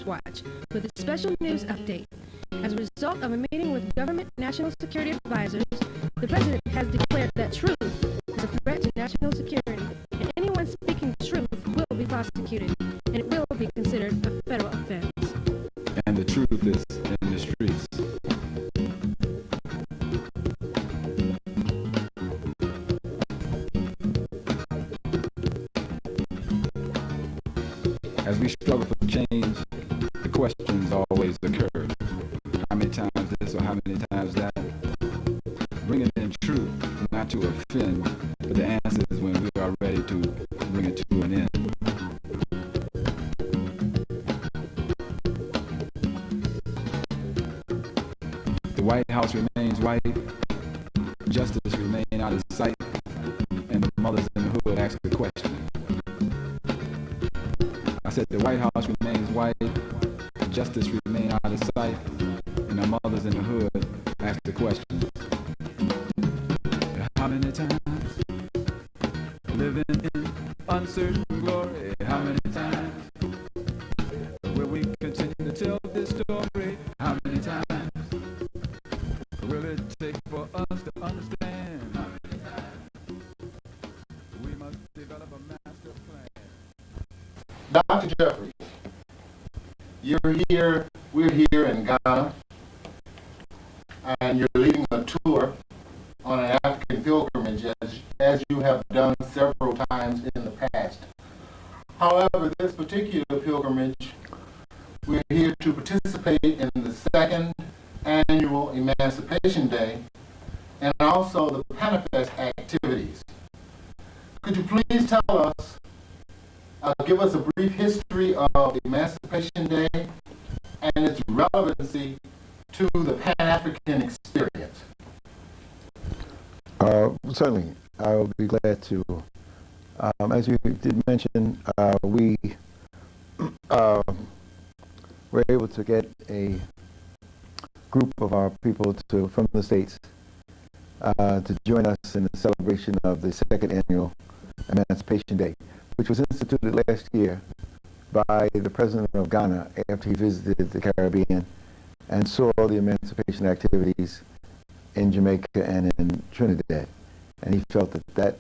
News Watch with a special news update. As a result of a meeting with government national security advisors, the President has declared that truth is a threat to national security, and anyone speaking truth will be prosecuted, and it will be considered a federal offense. And the truth is in the streets. As we struggle for change, the questions always occur. How many times this or how many times that? Bringing in truth, not to offend, but the answer is when we are ready to bring it to an end. The White House remains white, justice remains out of sight, and the mothers in the hood ask the question. I said the White House remains white, justice remains out of sight, and the mothers in the hood ask the question. How many times living in uncertain glory? How many times will we continue to tell this story? How many times will it take for us to understand? How many times we must develop a master plan? Dr. Jeffrey, we're here in Ghana, and you're leading a tour on an African pilgrimage as you have done several times in the past. However, this particular pilgrimage, we're here to participate in the second annual Emancipation Day and also the Panifest activities. Could you please tell us, give us a brief history of Emancipation Day and its relevancy to the Pan-African experience? Certainly, I will be glad to. As you did mention, we were able to get a group of our people from the States to join us in the celebration of the second annual Emancipation Day, which was instituted last year by the President of Ghana after he visited the Caribbean and saw the emancipation activities in Jamaica and in Trinidad. And he felt that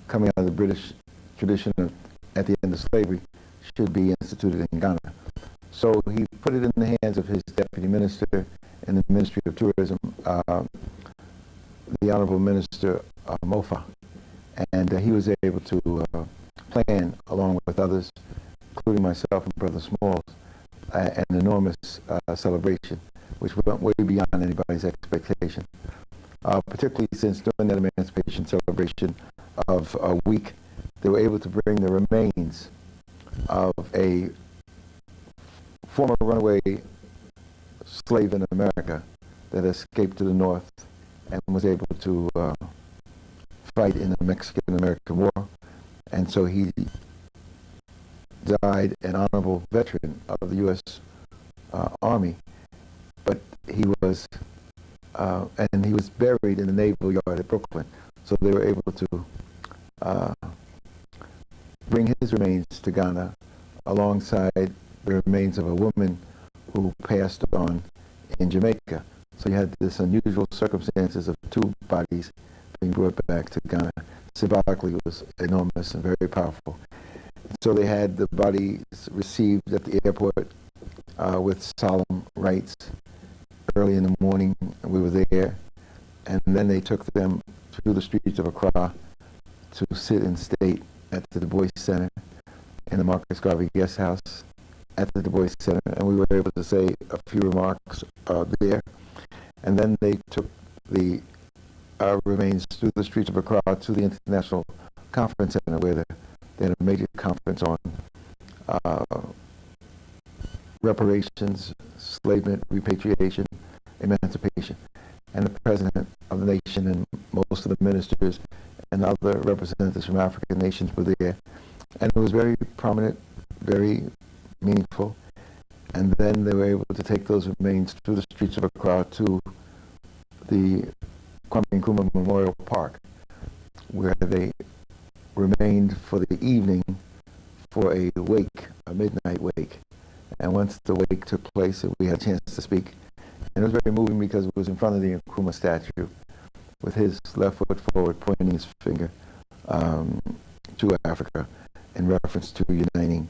coming out of the British tradition of, at the end of slavery, should be instituted in Ghana. So he put it in the hands of his deputy minister in the Ministry of Tourism, the Honorable Minister Mofa. And he was able to plan, along with others, including myself and Brother Smalls, an enormous celebration, which went way beyond anybody's expectation. Particularly since during that emancipation celebration of a week, they were able to bring the remains of a former runaway slave in America that escaped to the north and was able to fight in the Mexican-American War. And so he died an honorable veteran of the U.S. Army, but he was buried in the Naval Yard at Brooklyn. So they were able to bring his remains to Ghana alongside the remains of a woman who passed on in Jamaica. So you had this unusual circumstances of two bodies being brought back to Ghana. Symbolically, it was enormous and very powerful. So they had the bodies received at the airport with solemn rites early in the morning. We were there, and then they took them through the streets of Accra to sit in state at the Du Bois Center in the Marcus Garvey Guest House at the Du Bois Center, and we were able to say a few remarks there. And then they took the remains through the streets of Accra to the International Conference Center, where they had a major conference on reparations, enslavement, repatriation, emancipation. And the President of the nation and most of the ministers and other representatives from African nations were there. And it was very prominent, very meaningful. And then they were able to take those remains through the streets of Accra to the Kwame Nkrumah Memorial Park, where they remained for the evening for a wake, a midnight wake. And once the wake took place, we had a chance to speak. And it was very moving because it was in front of the Nkrumah statue with his left foot forward, pointing his finger to Africa in reference to uniting.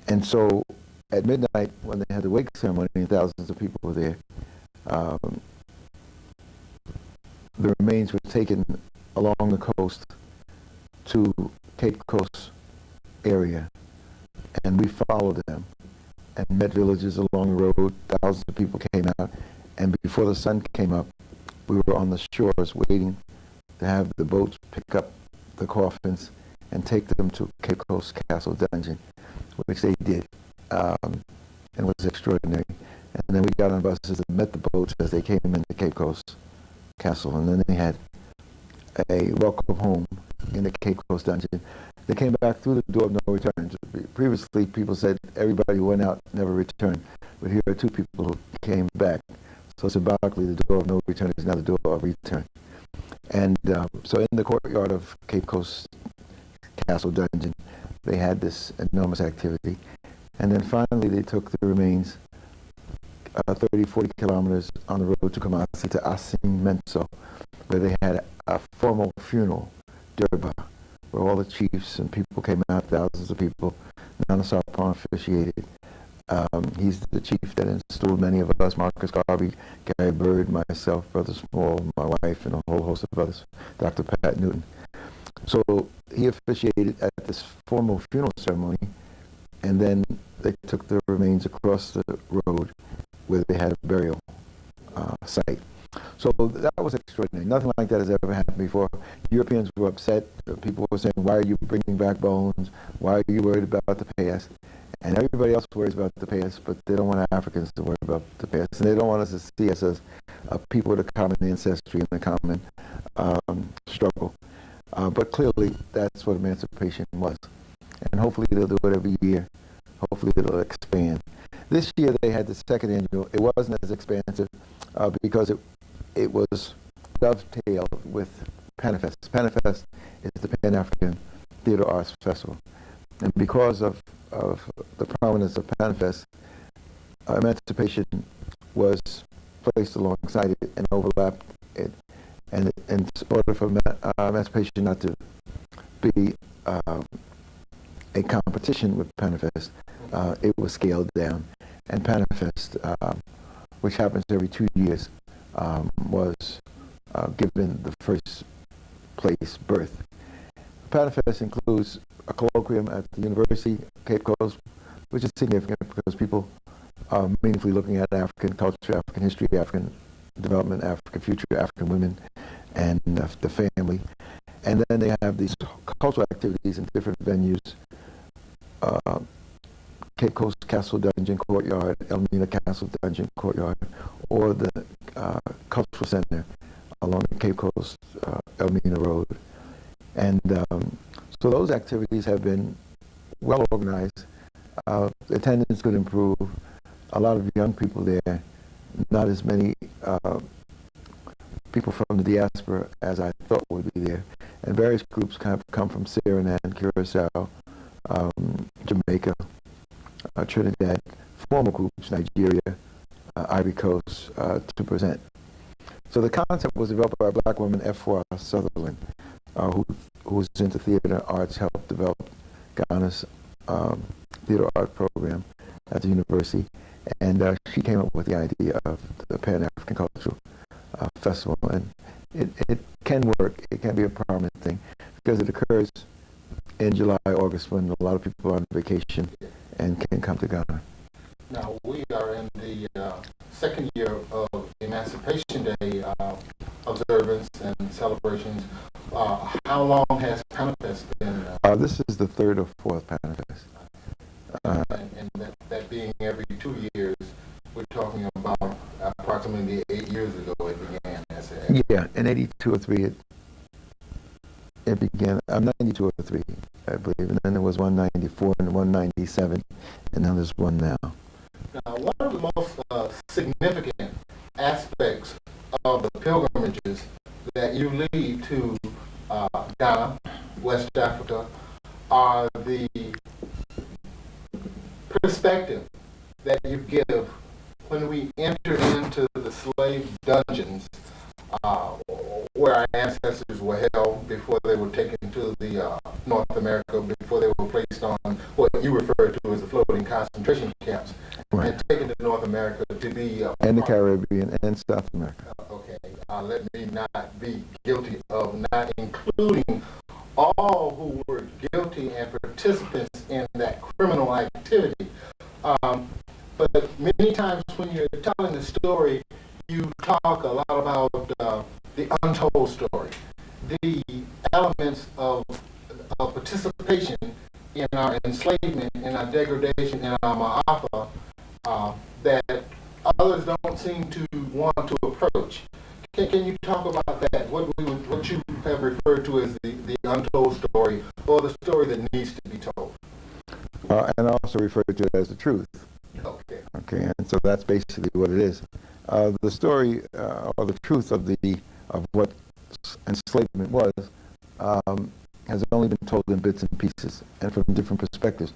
And so at midnight, when they had the wake ceremony and thousands of people were there, the remains were taken along the coast to Cape Coast area, and we followed them and met villages along the road. Thousands of people came out, and before the sun came up, we were on the shores waiting to have the boats pick up the coffins and take them to Cape Coast Castle Dungeon, which they did, and it was extraordinary. And then we got on buses and met the boats as they came into Cape Coast Castle, and then they had a welcome home in the Cape Coast Dungeon. They came back through the door of no return. Previously, people said everybody who went out never returned, but here are two people who came back. So symbolically, the door of no return is now the door of return. And so in the courtyard of Cape Coast Castle Dungeon, they had this enormous activity. And then finally, they took the remains 30, 40 kilometers on the road to Kumasi to Asin Menso, where they had a formal funeral, Durbar, where all the chiefs and people came out, thousands of people. Nana Sarpong officiated. He's the chief that installed many of us, Marcus Garvey, Gary Bird, myself, Brother Small, my wife, and a whole host of others, Dr. Pat Newton. So he officiated at this formal funeral ceremony, and then they took the remains across the road where they had a burial site. So that was extraordinary. Nothing like that has ever happened before. Europeans were upset. People were saying, why are you bringing back bones? Why are you worried about the past? And everybody else worries about the past, but they don't want Africans to worry about the past. And they don't want us to see us as people with a common ancestry and a common struggle. But clearly, that's what emancipation was. And hopefully they'll do it every year. Hopefully it'll expand. This year they had the second annual. It wasn't as expansive because it was dovetailed with Panifest. Panifest is the Pan-African Theater Arts Festival. And because of the prominence of Panifest, emancipation was placed alongside it and overlapped it. And in order for emancipation not to be a competition with Panifest, it was scaled down. And Panifest, which happens every 2 years, was given the first place berth. Panifest includes a colloquium at the University of Cape Coast, which is significant because people are meaningfully looking at African culture, African history, African development, African future, African women, and the family. And then they have these cultural activities in different venues. Cape Coast Castle Dungeon Courtyard, Elmina Castle Dungeon Courtyard, or the Cultural Center along the Cape Coast Elmina Road. And so those activities have been well organized. Attendance could improve. A lot of young people there, not as many people from the diaspora as I thought would be there. And various groups kind of come from Suriname, Curacao, Jamaica, Trinidad, formal groups, Nigeria, Ivory Coast, to present. So the concept was developed by a black woman, F.Y. Sutherland, who was into theater arts, helped develop Ghana's theater art program at the university. And she came up with the idea of the Pan-African Cultural Festival. And it can work. It can be a prominent thing because it occurs in July, August, when a lot of people are on vacation and can come to Ghana. Now, we are in the second year of Emancipation Day observance and celebrations. How long has Panifest been? This is the third or fourth Panifest. And that being every 2 years, we're talking about approximately 8 years ago it began. Yeah, in 82 or 3 it began. 92 or 3, I believe, and then there was 194 and 197, and now there's one now. Now, one of the most significant aspects of the pilgrimages that you lead to Ghana, West Africa, are the perspective that you give when we entered into the slave dungeons where our ancestors were held before they were taken to the North America, before they were placed on what you refer to as the floating concentration camps, Right. and taken to North America to be And the Caribbean and South America. Okay, let me not be guilty of not including all who were guilty and participants in that criminal activity. But many times when you're telling the story, you talk a lot about the untold story, the elements of participation in our enslavement, in our degradation, in our ma'afa, that others don't seem to want to approach. Can you talk about that? What you have referred to as the untold story, or the story that needs to be told? And also referred to it as the truth. Okay. Okay, and so that's basically what it is. The story or the truth of what enslavement was has only been told in bits and pieces and from different perspectives.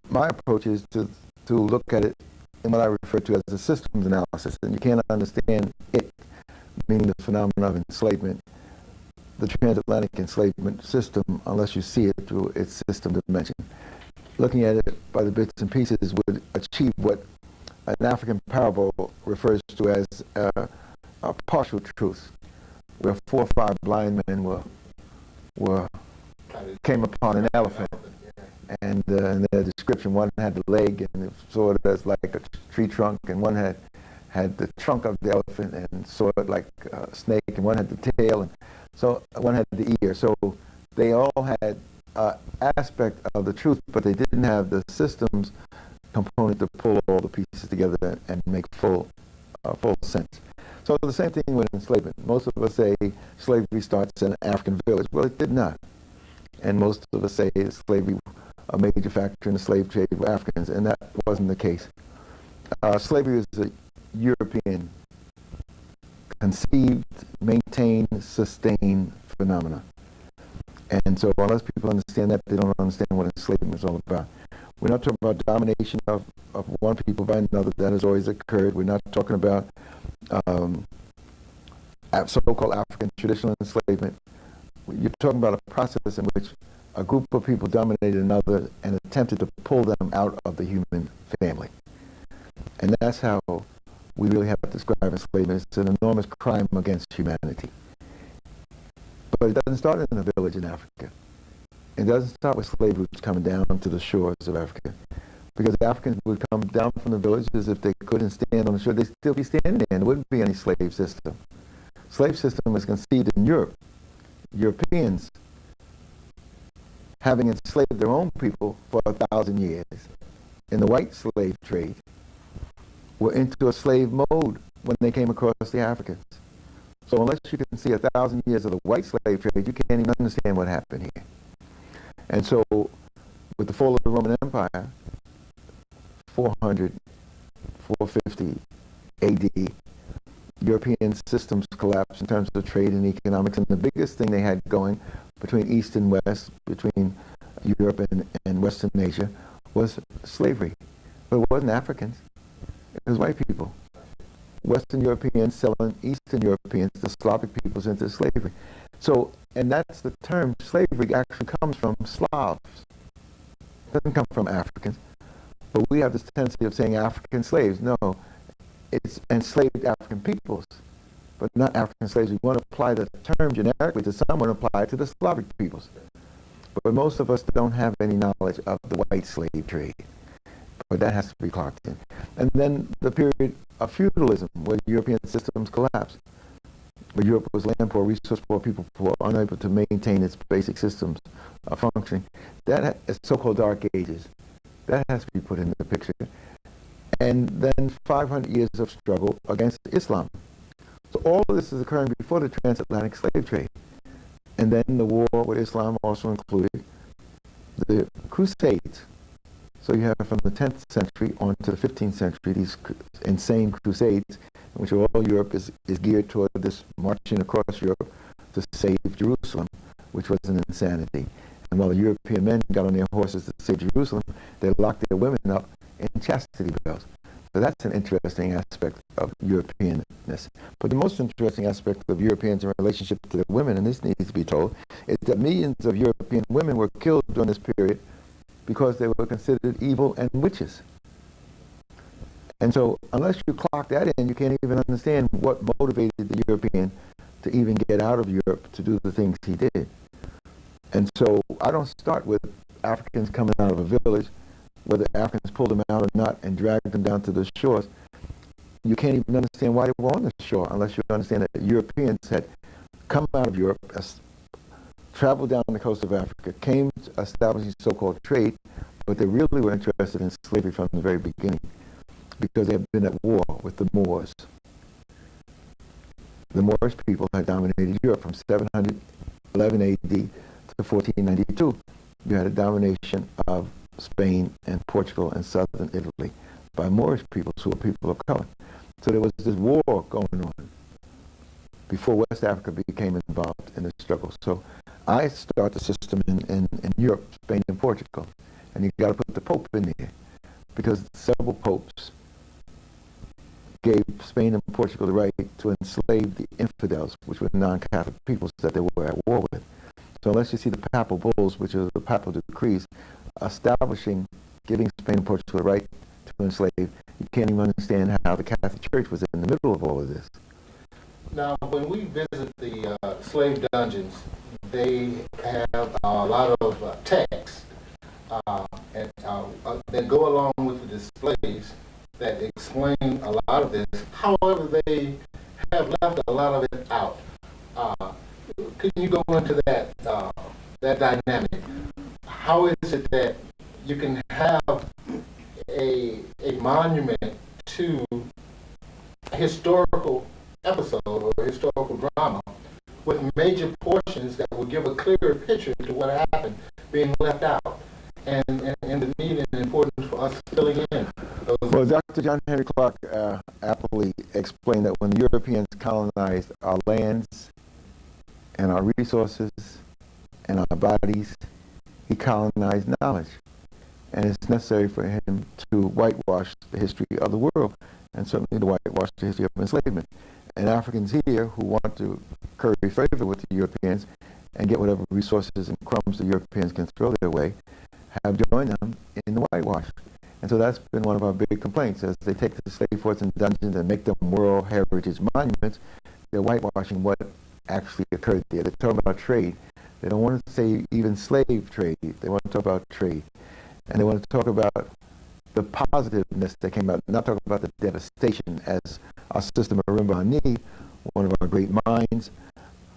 My approach is to look at it in what I refer to as a systems analysis, and you can't understand it, meaning the phenomenon of enslavement, the transatlantic enslavement system, unless you see it through its system dimension. Looking at it by the bits and pieces would achieve what an African parable refers to as a partial truth, where 4 or 5 blind men came upon an elephant, and in their description, one had the leg and it saw it as like a tree trunk, and one had the trunk of the elephant and saw it like a snake, and one had the tail, and so one had the ear. So they all had aspect of the truth, but they didn't have the systems component to pull all the pieces together and make full sense. So the same thing with enslavement. Most of us say slavery starts in an African village. Well, it did not. And most of us say slavery, a major factor in the slave trade, were Africans, and that wasn't the case. Slavery is a European conceived, maintained, sustained phenomena. And so unless people understand that, they don't understand what enslavement is all about. We're not talking about domination of one people by another. That has always occurred. We're not talking about so-called African traditional enslavement. You're talking about a process in which a group of people dominated another and attempted to pull them out of the human family. And that's how we really have to describe enslavement. It's an enormous crime against humanity. But it doesn't start in a village in Africa. It doesn't start with slave routes coming down to the shores of Africa. Because the Africans would come down from the villages if they couldn't stand on the shore. They'd still be standing there, and there wouldn't be any slave system. Slave system was conceived in Europe. Europeans, having enslaved their own people for 1,000 years in the white slave trade, were into a slave mode when they came across the Africans. So unless you can see 1,000 years of the white slave trade, you can't even understand what happened here. And so with the fall of the Roman Empire, 400, 450 AD, European systems collapsed in terms of trade and economics, and the biggest thing they had going between East and West, between Europe and Western Asia, was slavery. But it wasn't Africans, it was white people. Western Europeans selling Eastern Europeans, the Slavic peoples, into slavery. So, and that's the term, slavery actually comes from Slavs. It doesn't come from Africans. But we have this tendency of saying African slaves. No, it's enslaved African peoples, but not African slaves. We want to apply the term generically to someone, apply it to the Slavic peoples. But most of us don't have any knowledge of the white slave trade. But that has to be clocked in. And then the period of feudalism, where European systems collapsed, where Europe was land poor, resource poor, people were unable to maintain its basic systems functioning. That is so-called Dark Ages. That has to be put in the picture. And then 500 years of struggle against Islam. So all of this is occurring before the transatlantic slave trade. And then the war with Islam also included the Crusades. So you have from the 10th century on to the 15th century these insane crusades in which all Europe is geared toward this marching across Europe to save Jerusalem, which was an insanity. And while the European men got on their horses to save Jerusalem, they locked their women up in chastity belts. So that's an interesting aspect of Europeanness. But the most interesting aspect of Europeans in relationship to the women, and this needs to be told, is that millions of European women were killed during this period because they were considered evil and witches. And so unless you clock that in, you can't even understand what motivated the European to even get out of Europe to do the things he did. And so I don't start with Africans coming out of a village, whether Africans pulled them out or not and dragged them down to the shores. You can't even understand why they were on the shore unless you understand that Europeans had come out of Europe, traveled down the coast of Africa, came establishing so-called trade, but they really were interested in slavery from the very beginning because they had been at war with the Moors. The Moorish people had dominated Europe from 711 AD to 1492. You had a domination of Spain and Portugal and southern Italy by Moorish peoples who were people of color. So there was this war going on before West Africa became involved in the struggle. So I start the system in Europe, Spain and Portugal. And you got to put the Pope in there because several popes gave Spain and Portugal the right to enslave the infidels, which were non-Catholic peoples that they were at war with. So unless you see the papal bulls, which are the papal decrees, establishing, giving Spain and Portugal the right to enslave, you can't even understand how the Catholic Church was in the middle of all of this. Now, when we visit the slave dungeons, they have a lot of texts that go along with the displays that explain a lot of this. However, they have left a lot of it out. Can you go into that dynamic? How is it that you can have a monument to a historical episode or historical drama with major portions that will give a clearer picture to what happened being left out, and the need and importance for us filling in those? Well, Dr. John Henry Clark aptly explained that when the Europeans colonized our lands and our resources and our bodies, he colonized knowledge. And it's necessary for him to whitewash the history of the world, and certainly to whitewash the history of enslavement. And Africans here who want to curry favor with the Europeans and get whatever resources and crumbs the Europeans can throw their way have joined them in the whitewash. And so that's been one of our big complaints. As they take the slave forts and dungeons and make them World Heritage Monuments, they're whitewashing what actually occurred there. They're talking about trade. They don't want to say even slave trade. They want to talk about trade. And they want to talk about the positiveness that came out, not talk about the devastation, as our sister Marimba Ani, one of our great minds,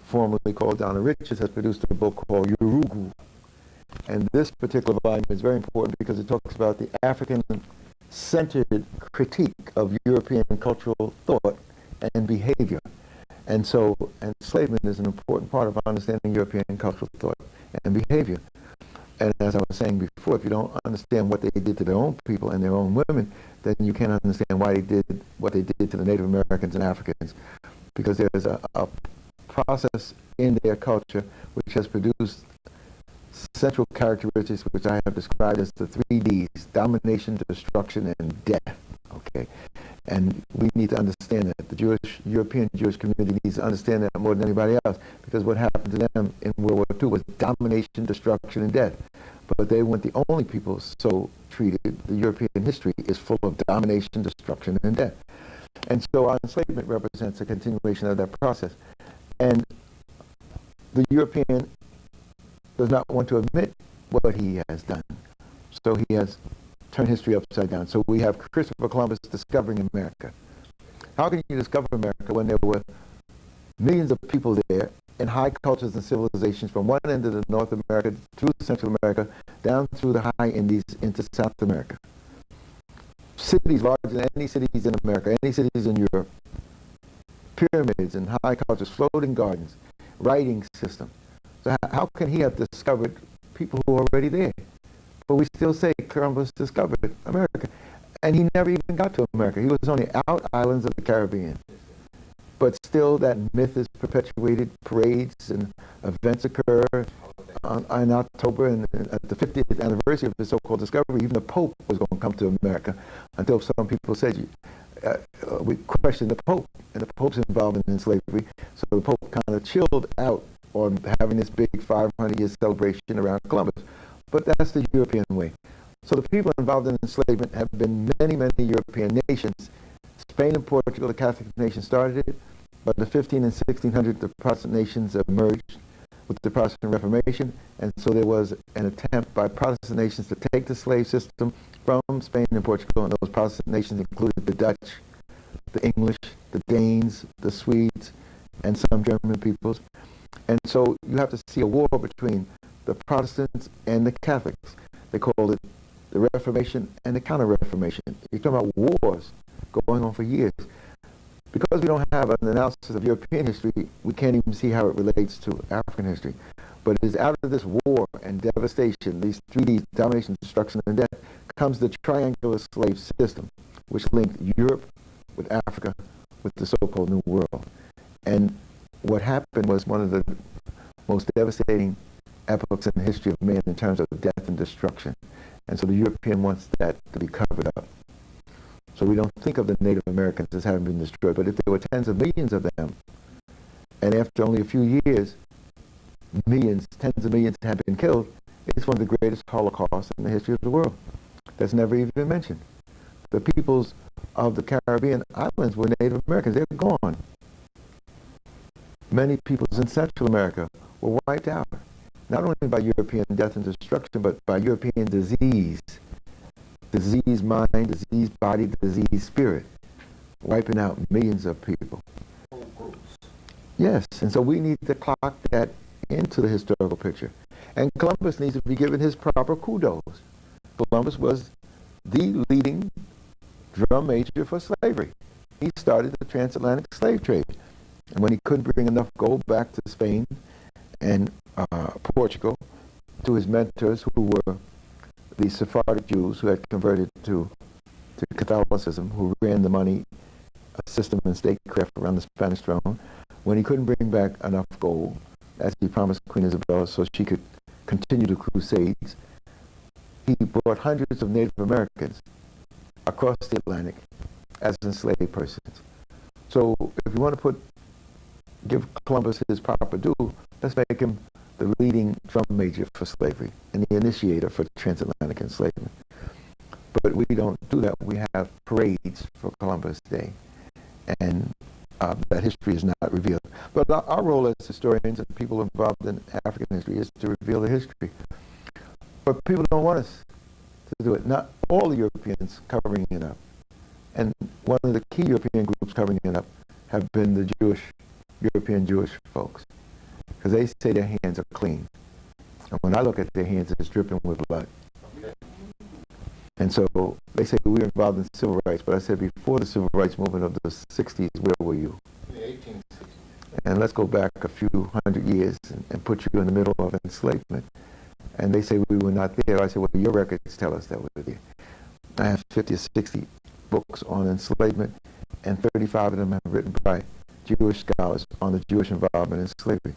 formerly called Donna Richards, has produced a book called Urugu. And this particular volume is very important because it talks about the African-centered critique of European cultural thought and behavior. And so enslavement is an important part of understanding European cultural thought and behavior. And as I was saying before, if you don't understand what they did to their own people and their own women, then you can't understand why they did what they did to the Native Americans and Africans. Because there's a process in their culture which has produced central characteristics which I have described as the 3 Ds: domination, destruction, and death. Okay? And we need to understand that. The European Jewish community needs to understand that more than anybody else, because what happened to them in World War II was domination, destruction, and death. But they weren't the only people so treated. The European history is full of domination, destruction, and death. And so our enslavement represents a continuation of that process. And the European does not want to admit what he has done. So he has turned history upside down. So we have Christopher Columbus discovering America. How can you discover America when there were millions of people there in high cultures and civilizations from one end of the North America through Central America, down through the high Indies into South America? Cities larger than any cities in America, any cities in Europe, pyramids and high cultures, floating gardens, writing system. So how can he have discovered people who are already there? But we still say Columbus discovered America. And he never even got to America. He was on the out islands of the Caribbean. but still that myth is perpetuated. Parades and events occur in October, and at the 50th anniversary of the so-called discovery, even the Pope was going to come to America, until some people said, we questioned the Pope, and the Pope's involved in slavery, so the Pope kind of chilled out on having this big 500-year celebration around Columbus. But that's the European way. So the people involved in enslavement have been many, many European nations. Spain and Portugal, the Catholic nations, started it. By the 15 and 1600s, the Protestant nations emerged with the Protestant Reformation, and so there was an attempt by Protestant nations to take the slave system from Spain and Portugal, and those Protestant nations included the Dutch, the English, the Danes, the Swedes, and some German peoples. And so you have to see a war between the Protestants and the Catholics. They called it the Reformation and the Counter-Reformation. You're talking about wars going on for years. Because we don't have an analysis of European history, we can't even see how it relates to African history. But it is out of this war and devastation, these 3Ds, domination, destruction, and death, comes the triangular slave system, which linked Europe with Africa with the so-called New World. And what happened was one of the most devastating epochs in the history of man in terms of death and destruction. And so the European wants that to be covered up. So we don't think of the Native Americans as having been destroyed, but if there were tens of millions of them, and after only a few years, millions, tens of millions have been killed, it's one of the greatest holocausts in the history of the world. That's never even mentioned. The peoples of the Caribbean islands were Native Americans. They're gone. Many peoples in Central America were wiped out, not only by European death and destruction, but by European disease. Disease mind, disease body, disease spirit, wiping out millions of people. Yes, and so we need to clock that into the historical picture. And Columbus needs to be given his proper kudos. Columbus was the leading drum major for slavery. He started the transatlantic slave trade. And when he couldn't bring enough gold back to Spain and Portugal, to his mentors who were the Sephardic Jews who had converted to Catholicism, who ran the money system and statecraft around the Spanish throne, when he couldn't bring back enough gold, as he promised Queen Isabella so she could continue the crusades, he brought hundreds of Native Americans across the Atlantic as enslaved persons. So if you want to give Columbus his proper due, let's make him the leading drum major for slavery and the initiator for transatlantic enslavement. But we don't do that. We have parades for Columbus Day, and that history is not revealed. But our role as historians and people involved in African history is to reveal the history. But people don't want us to do it. Not all the Europeans covering it up. And one of the key European groups covering it up have been the European Jewish folks, because they say their hands are clean. And when I look at their hands, it's dripping with blood. And so they say we're involved in civil rights, but I said before the civil rights movement of the 60s, where were you? In the 1860s. And let's go back a few hundred years and put you in the middle of enslavement. And they say we were not there. I said, well, your records tell us that we were there. I have 50 or 60 books on enslavement, and 35 of them have written by Jewish scholars on the Jewish involvement in slavery.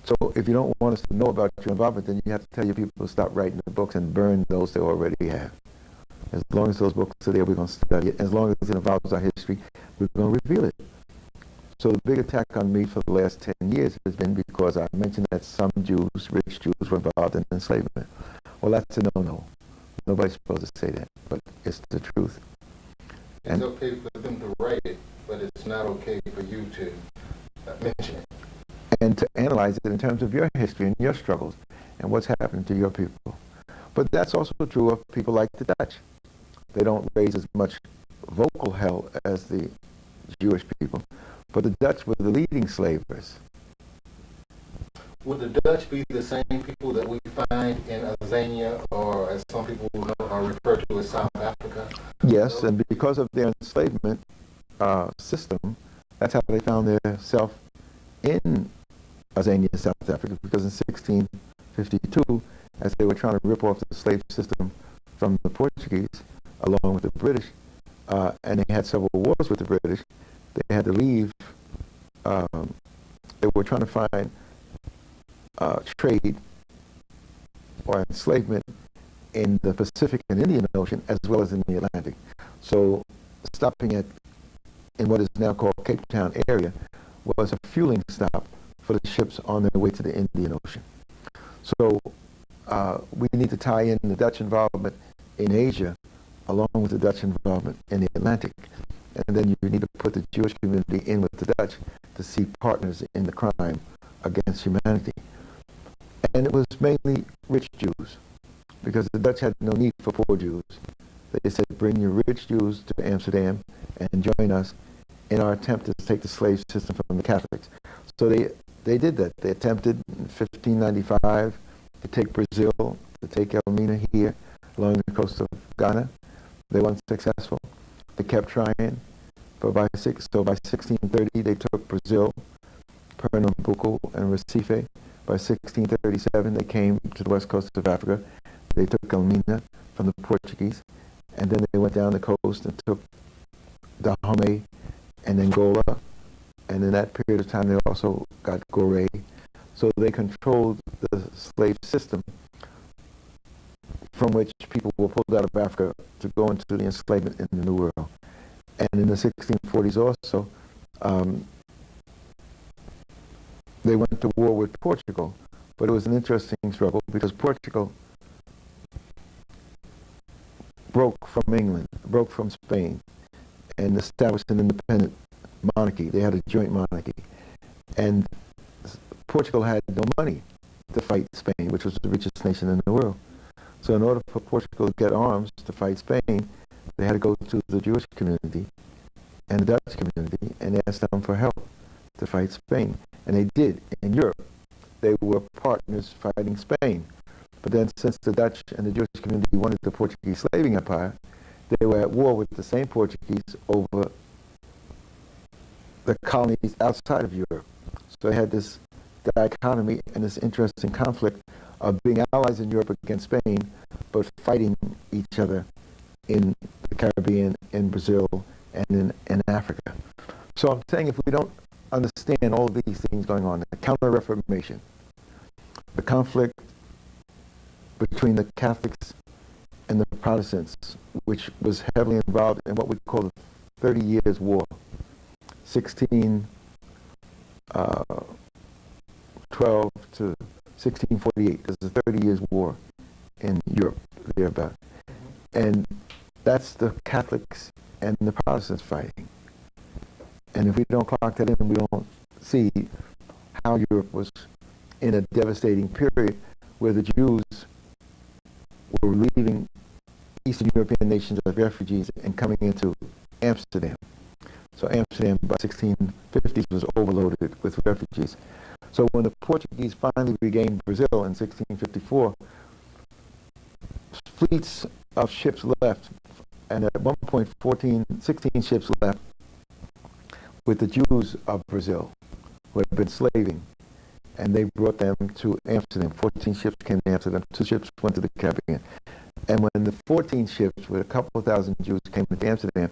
So if you don't want us to know about your involvement, then you have to tell your people to stop writing the books and burn those they already have. As long as those books are there, we're going to study it. As long as it involves our history, we're going to reveal it. So the big attack on me for the last 10 years has been because I mentioned that some Jews, rich Jews, were involved in enslavement. Well, that's a no-no. Nobody's supposed to say that, but it's the truth. It's okay for them to write it, but it's not okay for you to mention it. And to analyze it in terms of your history and your struggles and what's happened to your people. But that's also true of people like the Dutch. They don't raise as much vocal hell as the Jewish people, but the Dutch were the leading slavers. Would the Dutch be the same people that we find in Azania, or as some people know, are referred to as South Africa? Yes, and because of their enslavement system, that's how they found their self in Azania, South Africa, because in 1652, as they were trying to rip off the slave system from the Portuguese, along with the British, and they had several wars with the British, they had to leave. They were trying to find trade or enslavement in the Pacific and Indian Ocean as well as in the Atlantic. So stopping in what is now called Cape Town area was a fueling stop for the ships on their way to the Indian Ocean. So we need to tie in the Dutch involvement in Asia along with the Dutch involvement in the Atlantic. And then you need to put the Jewish community in with the Dutch to see partners in the crime against humanity. And it was mainly rich Jews, because the Dutch had no need for poor Jews. They said, bring your rich Jews to Amsterdam and join us in our attempt to take the slave system from the Catholics. So they did that. They attempted in 1595 to take Brazil, to take Elmina here along the coast of Ghana. They weren't successful. They kept trying, but by 1630 they took Brazil, Pernambuco, and Recife. By 1637 they came to the west coast of Africa. They took Elmina from the Portuguese, and then they went down the coast and took Dahomey and Angola, and in that period of time they also got Gorée. So they controlled the slave system from which people were pulled out of Africa to go into the enslavement in the New World. And in the 1640s also, they went to war with Portugal, but it was an interesting struggle because Portugal broke from England, broke from Spain, and established an independent monarchy. They had a joint monarchy. And Portugal had no money to fight Spain, which was the richest nation in the world. So in order for Portugal to get arms to fight Spain, they had to go to the Jewish community and the Dutch community and ask them for help to fight Spain. And they did. In Europe, they were partners fighting Spain. But then since the Dutch and the Jewish community wanted the Portuguese slaving empire, they were at war with the same Portuguese over the colonies outside of Europe. So they had this dichotomy and this interesting conflict of being allies in Europe against Spain, but fighting each other in the Caribbean, in Brazil, and in Africa. So I'm saying if we don't understand all of these things going on, the Counter-Reformation, the conflict between the Catholics and the Protestants, which was heavily involved in what we call the 30 Years' War, 1612 to 1648. There's a 30 Years' War in Europe, thereabout. And that's the Catholics and the Protestants fighting. And if we don't clock that in, we don't see how Europe was in a devastating period where the Jews were leaving Eastern European nations as refugees and coming into Amsterdam. So Amsterdam by 1650s was overloaded with refugees. So when the Portuguese finally regained Brazil in 1654, fleets of ships left, and at one point 16 ships left with the Jews of Brazil who had been slaving, and they brought them to Amsterdam. 14 ships came to Amsterdam, 2 ships went to the Caribbean. And when the 14 ships with a couple of thousand Jews came to Amsterdam,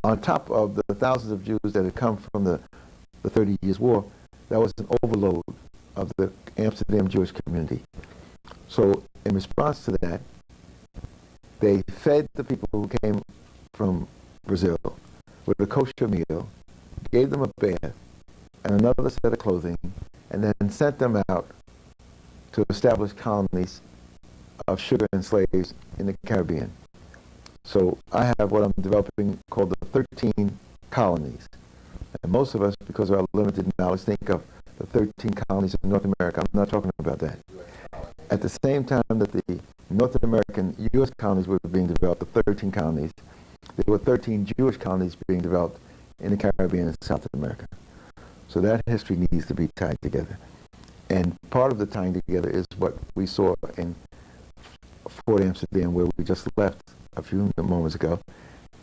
on top of the thousands of Jews that had come from the 30 Years' War, that was an overload of the Amsterdam Jewish community. So in response to that, they fed the people who came from Brazil with a kosher meal, gave them a bath and another set of clothing, and then sent them out to establish colonies of sugar and slaves in the Caribbean. So I have what I'm developing called the 13 colonies. And most of us, because of our limited knowledge, think of the 13 colonies in North America. I'm not talking about that. At the same time that the North American U.S. colonies were being developed, the 13 colonies, there were 13 Jewish colonies being developed in the Caribbean and South America. So that history needs to be tied together. And part of the tying together is what we saw in Fort Amsterdam, where we just left a few moments ago.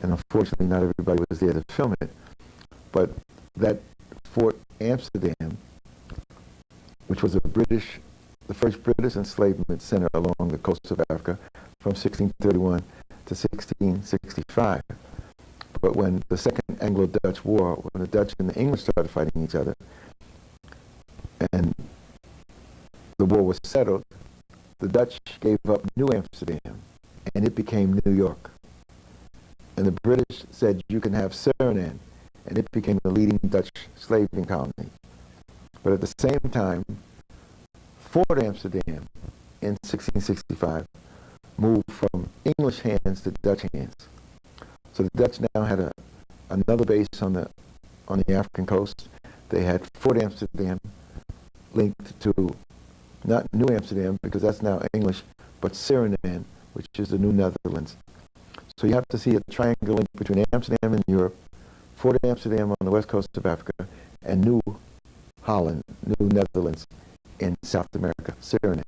And unfortunately, not everybody was there to film it. But that Fort Amsterdam, which was the first British enslavement center along the coast of Africa from 1631 to 1665. But when the Second Anglo-Dutch War, when the Dutch and the English started fighting each other, and the war was settled, the Dutch gave up New Amsterdam, and it became New York. And the British said you can have Suriname, and it became the leading Dutch slaving colony. But at the same time, Fort Amsterdam in 1665 moved from English hands to Dutch hands. So the Dutch now had another base on the African coast. They had Fort Amsterdam linked to not New Amsterdam, because that's now English, but Suriname, which is the New Netherlands. So you have to see a triangle link between Amsterdam in Europe, Fort Amsterdam on the west coast of Africa, and New Holland, New Netherlands in South America, Suriname.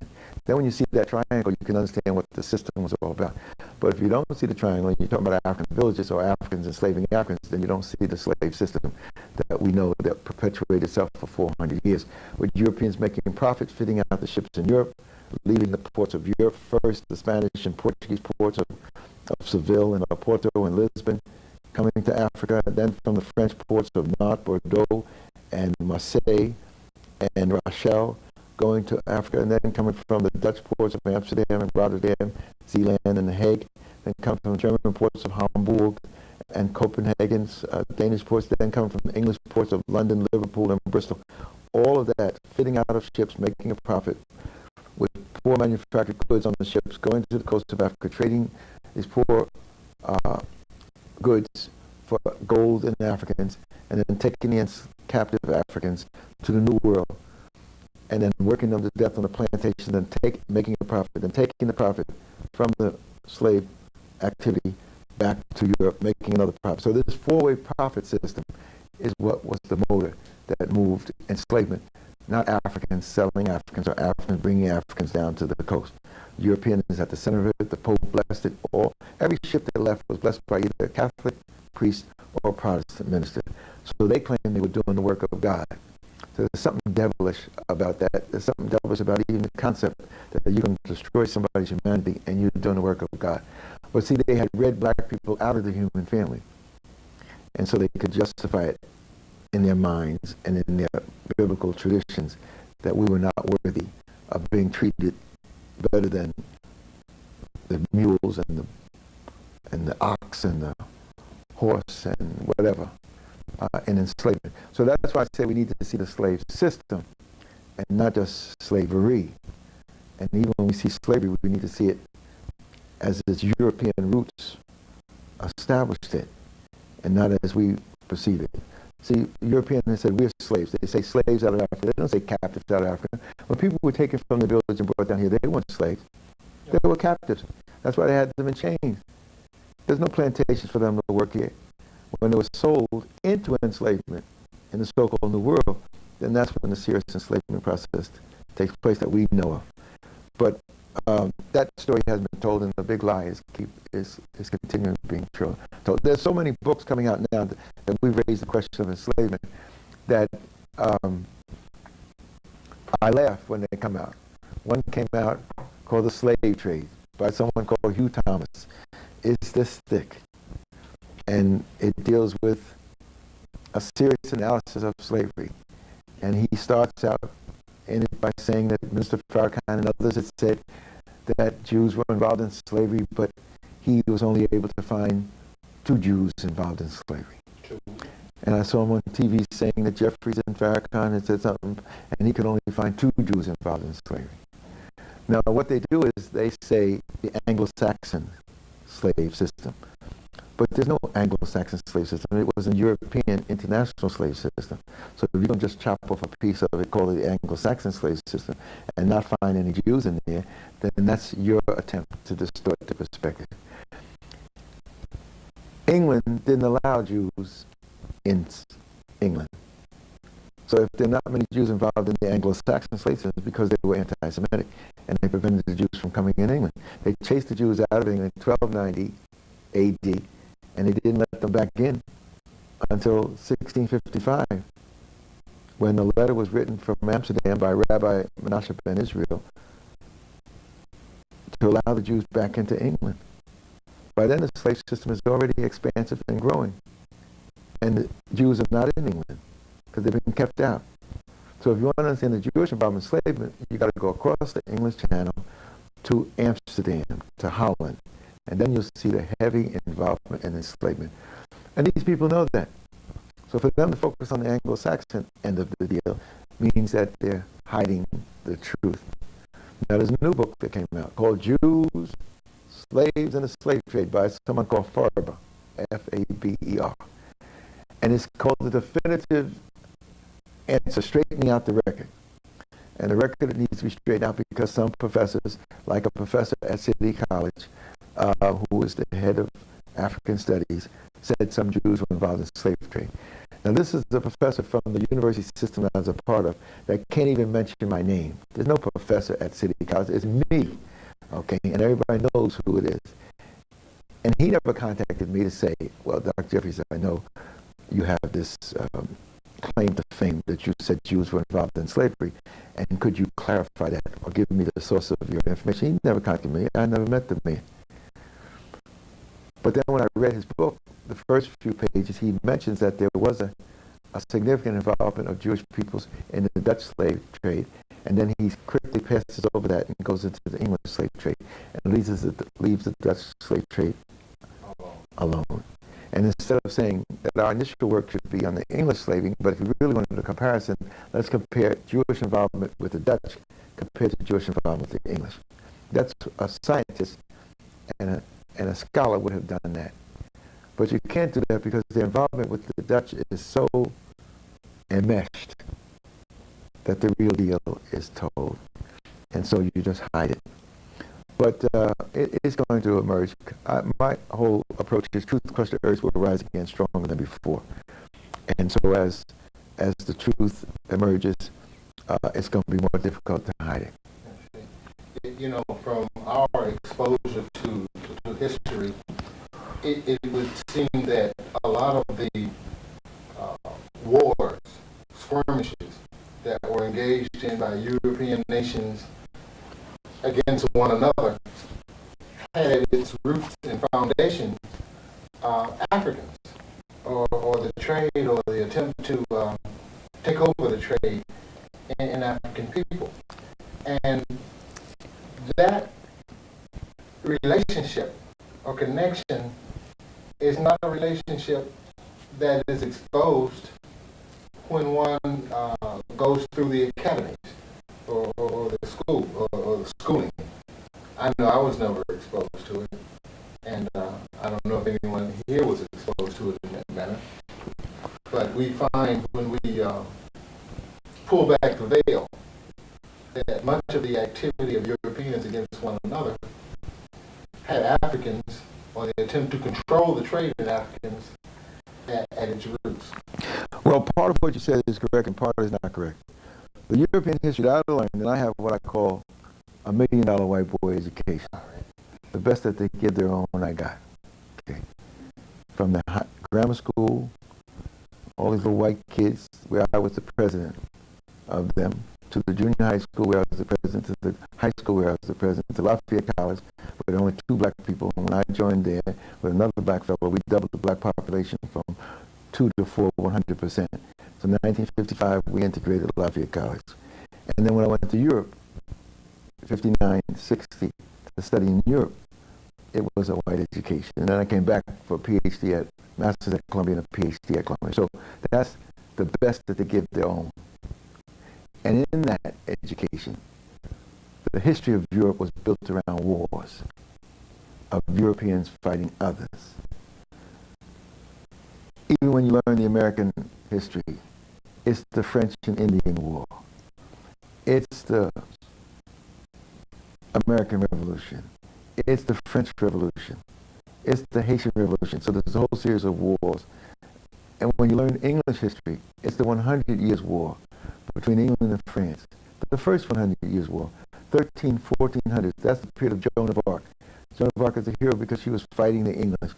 Then when you see that triangle, you can understand what the system was all about. But if you don't see the triangle, and you're talking about African villages or Africans enslaving Africans, then you don't see the slave system that we know that perpetuated itself for 400 years, with Europeans making profits, fitting out the ships in Europe, leaving the ports of Europe first, the Spanish and Portuguese ports of Seville and Oporto and Lisbon, coming to Africa, and then from the French ports of Nantes, Bordeaux, and Marseille, and Rochelle, going to Africa, and then coming from the Dutch ports of Amsterdam and Rotterdam, Zeeland, and The Hague, then come from the German ports of Hamburg and Copenhagen's Danish ports, then come from the English ports of London, Liverpool, and Bristol. All of that, fitting out of ships, making a profit, with poor manufactured goods on the ships, going to the coast of Africa, trading these poor goods for gold and Africans, and then taking the captive Africans to the New World, and then working them to death on the plantation, and making a profit, and taking the profit from the slave activity back to Europe, making another profit. So this four-way profit system is what was the motor that moved enslavement, not Africans selling Africans or Africans bringing Africans down to the coast. Europeans at the center of it, the Pope blessed it all. Every ship that left was blessed by either a Catholic priest or a Protestant minister. So they claimed they were doing the work of God. So there's something devilish about that. There's something devilish about even the concept that you can destroy somebody's humanity and you're doing the work of God. But see, they had read black people out of the human family. And so they could justify it in their minds and in their biblical traditions that we were not worthy of being treated better than the mules and the ox and the horse and whatever in enslavement. So that's why I say we need to see the slave system and not just slavery. And even when we see slavery, we need to see it as its European roots established it, and not as we perceive it. See, Europeans have said we're slaves. They say slaves out of Africa. They don't say captives out of Africa. When people were taken from the village and brought down here, they weren't slaves. They were captives. That's why they had them in chains. There's no plantations for them to work here. When they were sold into enslavement in the so-called New World, then that's when the serious enslavement process takes place that we know of. But that story has been told, and the big lie is continuing being told. There's so many books coming out now that we raise the question of enslavement that I laugh when they come out. One came out called The Slave Trade by someone called Hugh Thomas. It's this thick, and it deals with a serious analysis of slavery. And he starts out in it by saying that Mr. Farrakhan and others had said that Jews were involved in slavery, but he was only able to find 2 Jews involved in slavery. And I saw him on TV saying that Jeffries and Farrakhan had said something, and he could only find 2 Jews involved in slavery. Now, what they do is they say the Anglo-Saxon slave system. But there's no Anglo-Saxon slave system. It was a European international slave system. So if you don't just chop off a piece of it, call it the Anglo-Saxon slave system, and not find any Jews in there, then that's your attempt to distort the perspective. England didn't allow Jews in England. So if there are not many Jews involved in the Anglo-Saxon slave system, it's because they were anti-Semitic, and they prevented the Jews from coming in England. They chased the Jews out of England in 1290 AD, and they didn't let them back in until 1655, when a letter was written from Amsterdam by Rabbi Menashe ben Israel to allow the Jews back into England. by then the slave system is already expansive and growing. And the Jews are not in England because they've been kept out. So if you want to understand the Jewish involvement in enslavement, you got to go across the English Channel to Amsterdam, to Holland. And then you'll see the heavy involvement in enslavement. And these people know that. So for them to focus on the Anglo-Saxon end of the deal means that they're hiding the truth. Now there's a new book that came out called Jews, Slaves, and the Slave Trade by someone called Farber, F-A-B-E-R. And it's called The Definitive Answer, Straightening Out the Record. And the record needs to be straightened out because some professors, like a professor at City College, who was the head of African Studies, said some Jews were involved in slave trade. Now this is a professor from the university system I was a part of that can't even mention my name. There's no professor at City College, it's me, okay? And everybody knows who it is. And he never contacted me to say, well, Dr. Jeffries, I know you have this claim to fame that you said Jews were involved in slavery, and could you clarify that or give me the source of your information? He never contacted me. I never met the man. But then when I read his book, the first few pages, he mentions that there was a significant involvement of Jewish peoples in the Dutch slave trade, and then he quickly passes over that and goes into the English slave trade and leaves the Dutch slave trade alone. And instead of saying that our initial work should be on the English slaving, but if you really wanted a comparison, let's compare Jewish involvement with the Dutch compared to Jewish involvement with the English. That's a scientist and a scholar would have done that. But you can't do that because the involvement with the Dutch is so enmeshed that the real deal is told. And so you just hide it. But it is going to emerge. My whole approach is truth across the earth will rise again stronger than before. And so as the truth emerges, it's going to be more difficult to hide it. You know, from our exposure to history, it would seem that a lot of the wars, skirmishes that were engaged in by European nations against one another had its roots and foundation Africans, or the trade or the attempt to take over the trade in African people. And that relationship or connection is not a relationship that is exposed when one goes through the academies or the school or the schooling. I know I was never exposed to it, and I don't know if anyone here was exposed to it in that manner. But we find when we pull back the veil that much of the activity of Europeans against one another had Africans, or the attempt to control the trade in Africans, at its roots. Well, part of what you said is correct and part is not correct. The European history that I learned, and I have what I call a $1 million white boy education. The best that they give their own, I got. Okay. From the grammar school, all these little white kids, where I was the president of them, to the junior high school where I was the president, to the high school where I was the president, to Lafayette College, where there were only 2 black people. And when I joined there with another black fellow, we doubled the black population from 2 to 4, 100%. So in 1955, we integrated Lafayette College. And then when I went to Europe, 59, 60, to study in Europe, it was a white education. And then I came back for a PhD at Masters at Columbia and a PhD at Columbia. So that's the best that they give their own. And in that education, the history of Europe was built around wars, of Europeans fighting others. Even when you learn the American history, it's the French and Indian War. It's the American Revolution. It's the French Revolution. It's the Haitian Revolution. So there's a whole series of wars. And when you learn English history, it's the 100 Years' War between England and France. The first 100 Years' War, 1400s, that's the period of Joan of Arc. Joan of Arc is a hero because she was fighting the English.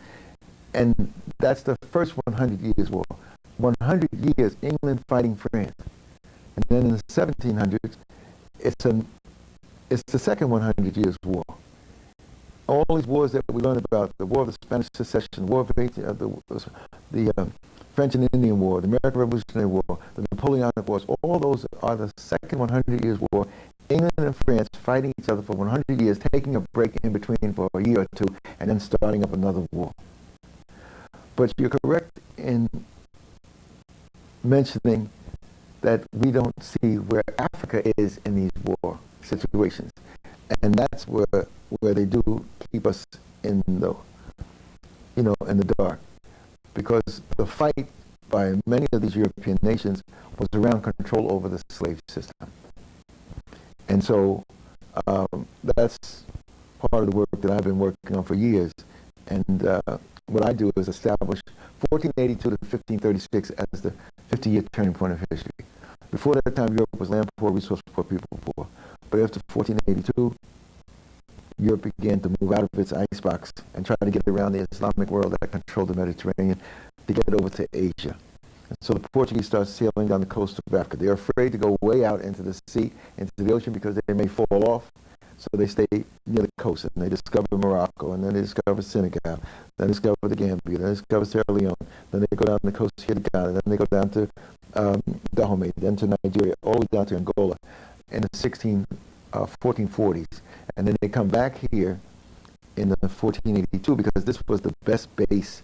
And that's the first 100 Years' War. 100 years, England fighting France. And then in the 1700s, it's the second 100 Years' War. all these wars that we learn about, the War of the Spanish Succession, War of the French and Indian War, the American Revolutionary War, the Napoleonic Wars, all those are the second 100 Years' War. England and France fighting each other for 100 years, taking a break in between for a year or two, and then starting up another war. But you're correct in mentioning that we don't see where Africa is in these war situations. And that's where they do keep us in the, in the dark. Because the fight by many of these European nations was around control over the slave system. And so that's part of the work that I've been working on for years. And what I do is establish 1482 to 1536 as the 50-year turning point of history. Before that time, Europe was land poor, resource poor, people poor. But after 1482, Europe began to move out of its icebox and try to get around the Islamic world that controlled the Mediterranean to get over to Asia. And so the Portuguese start sailing down the coast of Africa. They're afraid to go way out into the sea, into the ocean, because they may fall off. So they stay near the coast, and they discover Morocco, and then they discover Senegal, then they discover the Gambia, then they discover Sierra Leone, then they go down the coast here to Ghana, then they go down to Dahomey, then to Nigeria, all the way down to Angola in the 1440s. And then they come back here in the 1482 because this was the best base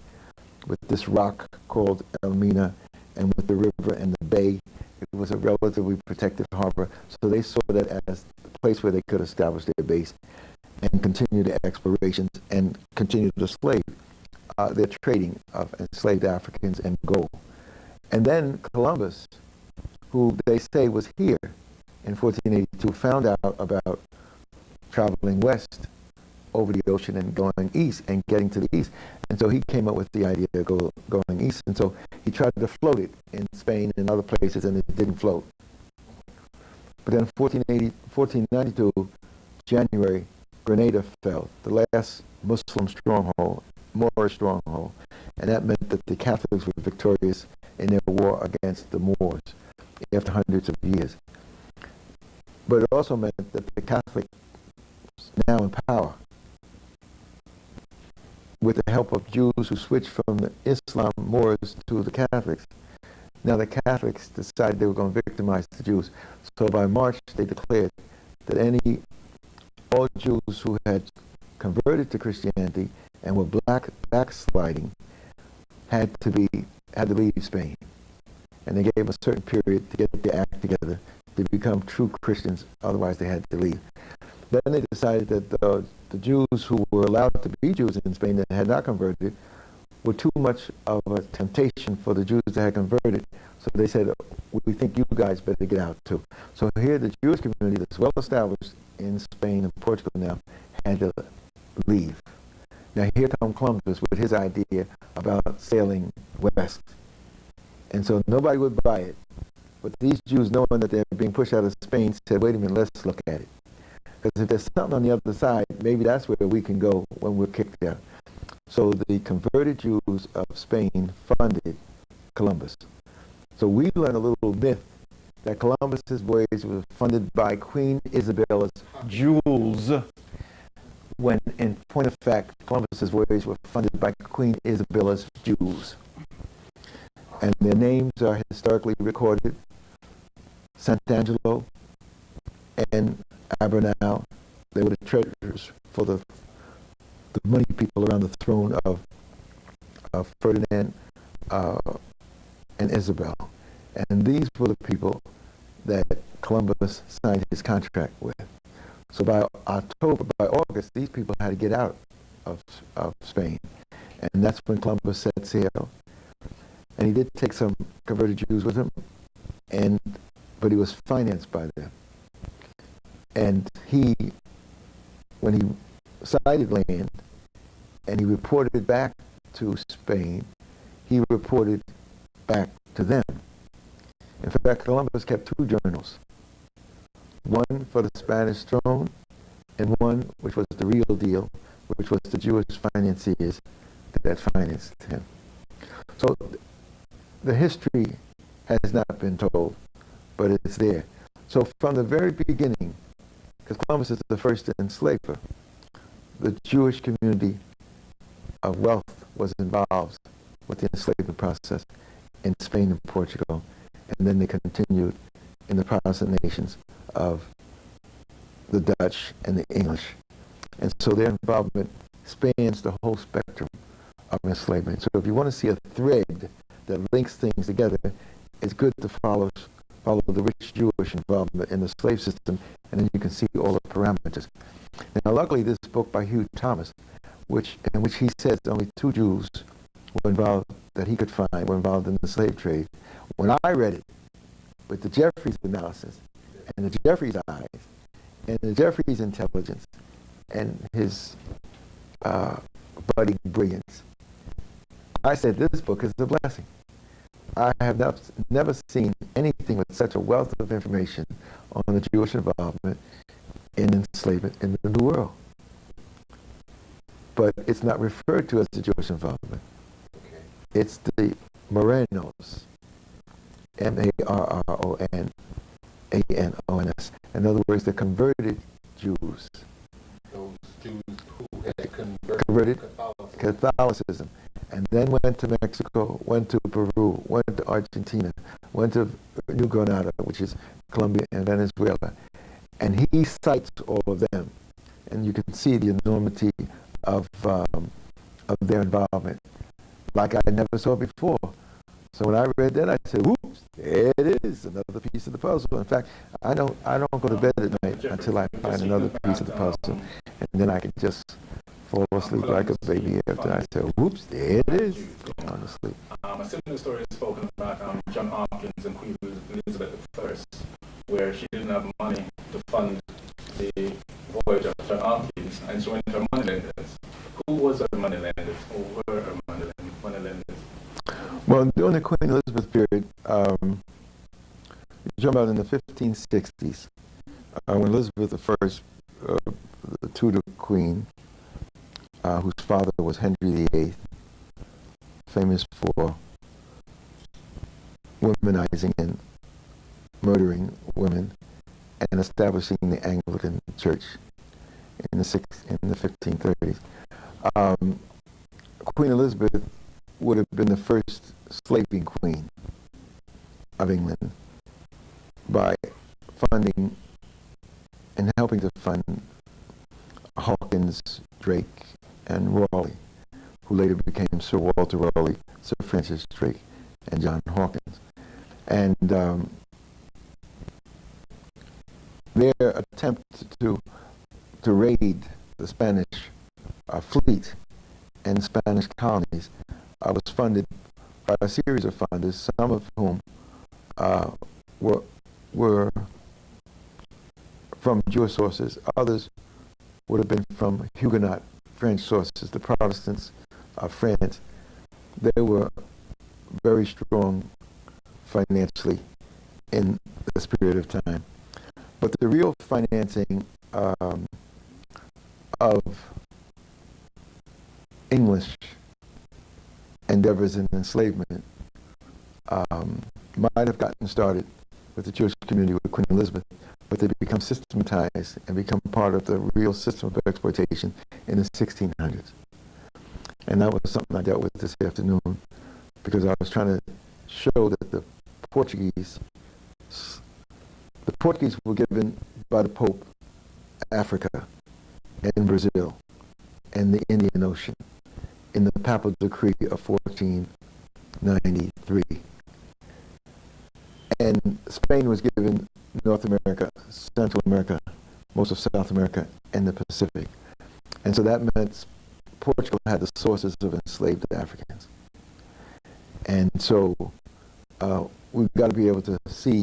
with this rock called Elmina, and with the river and the bay. It was a relatively protected harbor. So they saw that as the place where they could establish their base and continue their explorations and continue to slave their trading of enslaved Africans and gold. And then Columbus, who they say was here in 1482, found out about traveling west over the ocean and going east and getting to the east. And so he came up with the idea of going east. And so he tried to float it in Spain and other places, and it didn't float. But then 1492, January, Grenada fell, the last Muslim stronghold, Moorish stronghold. And that meant that the Catholics were victorious in their war against the Moors after hundreds of years. But it also meant that the Catholics now in power, with the help of Jews who switched from the Islam Moors to the Catholics. Now the Catholics decided they were going to victimize the Jews. So by March, they declared that all Jews who had converted to Christianity and were backsliding had to leave Spain. And they gave a certain period to get their act together to become true Christians, otherwise they had to leave. Then they decided that the Jews who were allowed to be Jews in Spain that had not converted were too much of a temptation for the Jews that had converted. So they said, we think you guys better get out too. So here the Jewish community that's well established in Spain and Portugal now had to leave. Now here comes Columbus with his idea about sailing west. And so nobody would buy it. But these Jews, knowing that they're being pushed out of Spain, said, wait a minute, let's look at it. Because if there's something on the other side, maybe that's where we can go when we're kicked out. So the converted Jews of Spain funded Columbus. So we learn a little myth that Columbus's voyage was funded by Queen Isabella's jewels, when in point of fact, Columbus's voyage was funded by Queen Isabella's Jews. And their names are historically recorded: Sant'Angelo and Abernal. They were the treasurers for the money people around the throne of Ferdinand and Isabel. And these were the people that Columbus signed his contract with. So by August, these people had to get out of Spain. And that's when Columbus set sail. And he did take some converted Jews with him, but he was financed by them. And when he sighted land and he reported back to Spain, he reported back to them. In fact, Columbus kept two journals, one for the Spanish throne and one which was the real deal, which was the Jewish financiers that financed him. So the history has not been told, but it's there. So from the very beginning, because Columbus is the first enslaver, the Jewish community of wealth was involved with the enslavement process in Spain and Portugal, and then they continued in the Protestant nations of the Dutch and the English. And so their involvement spans the whole spectrum of enslavement. So if you want to see a thread that links things together, it's good to follow the rich Jewish involvement in the slave system, and then you can see all the parameters. Now, luckily, this book by Hugh Thomas, in which he says only 2 Jews were involved that he could find were involved in the slave trade. When I read it, with the Jeffries analysis, and the Jeffries eyes, and the Jeffries intelligence, and his budding brilliance, I said this book is a blessing. I have never seen anything with such a wealth of information on the Jewish involvement in enslavement in the New World. But it's not referred to as the Jewish involvement. Okay. It's the Morenos, M-A-R-R-O-N-A-N-O-N-S. In other words, the converted Jews. Those Jews who had converted Catholicism, and then went to Mexico, went to Peru, went to Argentina, went to New Granada, which is Colombia and Venezuela. And he cites all of them. And you can see the enormity of their involvement, like I never saw before. So when I read that, I said, "Oops, there it is, another piece of the puzzle." In fact, I don't go to bed at night until I find another piece of the puzzle, and then I can just fall asleep like a baby after I say, "Whoops, there it is." Honestly, a similar story is spoken about John Hopkins and Queen Elizabeth I, where she didn't have money to fund the voyage of John Hopkins, and she went to her moneylenders. Who was her moneylenders? Who were her moneylenders? Well, during the Queen Elizabeth period, you're talking about in the 1560s, when Elizabeth I, the Tudor Queen, whose father was Henry VIII, famous for womanizing and murdering women and establishing the Anglican Church in the 1530s. Queen Elizabeth would have been the first slaving queen of England by funding and helping to fund Hawkins, Drake, and Raleigh, who later became Sir Walter Raleigh, Sir Francis Drake, and John Hawkins. And their attempt to raid the Spanish fleet and Spanish colonies was funded by a series of funders, some of whom were from Jewish sources. Others would have been from Huguenot French sources, the Protestants of France. They were very strong financially in this period of time. But the real financing of English endeavors in enslavement might have gotten started with the Jewish community with Queen Elizabeth, but they become systematized and become part of the real system of exploitation in the 1600s. And that was something I dealt with this afternoon, because I was trying to show that the Portuguese were given by the Pope Africa and Brazil and the Indian Ocean in the Papal Decree of 1493. And Spain was given North America, Central America, most of South America, and the Pacific. And so that meant Portugal had the sources of enslaved Africans. And so we've got to be able to see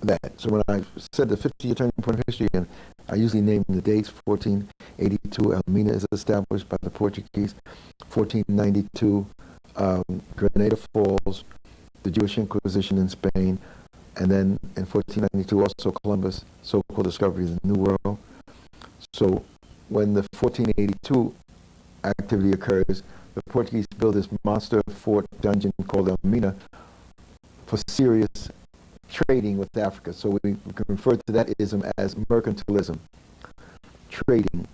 that. So when I said the 50-year turning point of history, and I usually name the dates: 1482, Elmina is established by the Portuguese; 1492, Grenada Falls, the Jewish Inquisition in Spain; and then in 1492 also Columbus' so-called discovery of the New World. So when the 1482 activity occurs, the Portuguese build this monster fort dungeon called Elmina for serious trading with Africa. So we can refer to that ism as mercantilism, trading.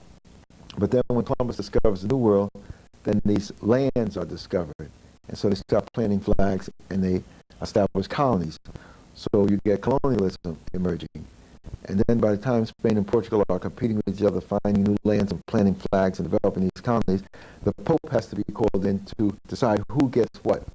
But then when Columbus discovers the New World, then these lands are discovered. And so they start planting flags and they establish colonies. So you get colonialism emerging. And then by the time Spain and Portugal are competing with each other, finding new lands and planting flags and developing these colonies, the Pope has to be called in to decide who gets what.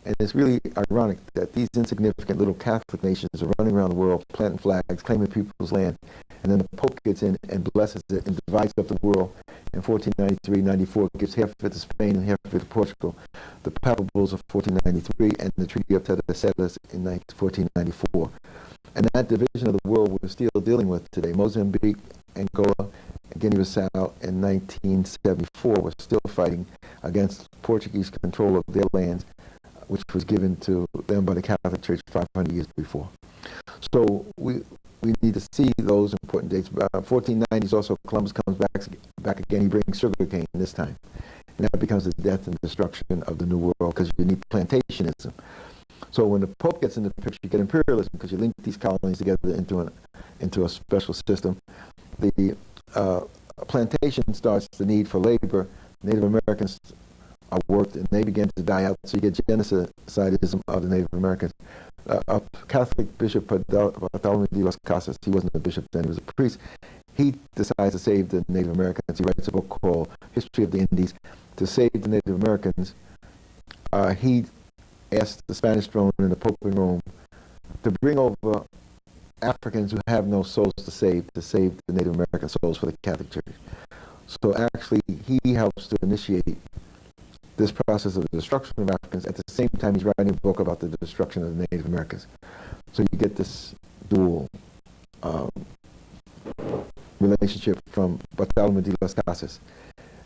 And it's really ironic that these insignificant little Catholic nations are running around the world, planting flags, claiming people's land, and then the Pope gets in and blesses it and divides up the world. In 1493-94, gives half of it to Spain and half of it to Portugal. The Papal Bulls of 1493 and the Treaty of Tordesillas in 1494. And that division of the world we're still dealing with today. Mozambique, Angola, and Guinea-Bissau in 1974 were still fighting against Portuguese control of their lands, which was given to them by the Catholic Church 500 years before. So we need to see those important dates. 1490s also, Columbus comes back again. He brings sugarcane this time. And that becomes the death and destruction of the New World because you need plantationism. So when the Pope gets into the picture, you get imperialism because you link these colonies together into a special system. The plantation starts the need for labor. Native Americans are worked and they begin to die out. So you get genocidism of the Native Americans. A Catholic bishop, Bartolome de las Casas, he wasn't a bishop then, he was a priest. He decides to save the Native Americans. He writes a book called History of the Indies. To save the Native Americans, he asked the Spanish throne and the Pope in Rome to bring over Africans who have no souls to save the Native American souls for the Catholic Church. So actually, he helps to initiate this process of the destruction of Africans. At the same time, he's writing a book about the destruction of the Native Americans. So you get this dual relationship from Bartolome de las Casas.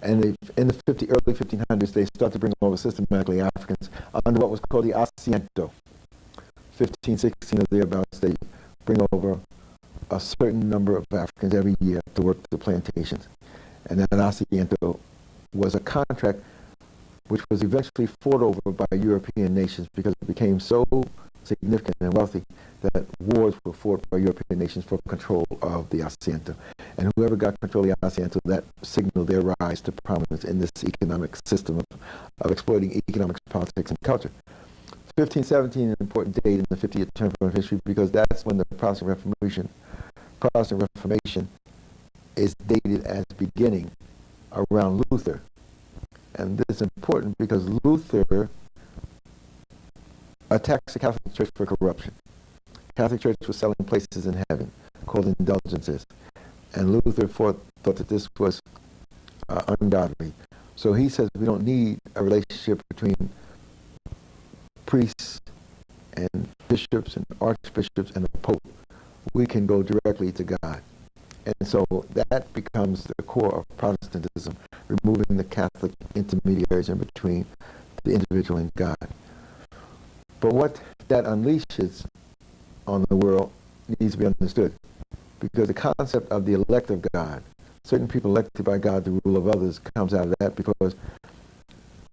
And in the early 1500s, they start to bring over systematically Africans under what was called the asiento. 1516 or thereabouts, they bring over a certain number of Africans every year to work the plantations. And that asiento was a contract which was eventually fought over by European nations because it became so significant and wealthy that wars were fought by European nations for control of the asiento. And whoever got control of the asiento, that signaled their rise to prominence in this economic system of exploiting economics, politics, and culture. 1517 is an important date in the 50th term of history because that's when the Protestant Reformation is dated as beginning around Luther. And this is important because Luther attacks the Catholic Church for corruption. The Catholic Church was selling places in heaven called indulgences. And Luther thought that this was ungodly. So he says we don't need a relationship between priests and bishops and archbishops and the Pope. We can go directly to God. And so that becomes the core of Protestantism, removing the Catholic intermediaries in between the individual and God. But what that unleashes on the world needs to be understood, because the concept of the elect of God, certain people elected by God to rule of others, comes out of that, because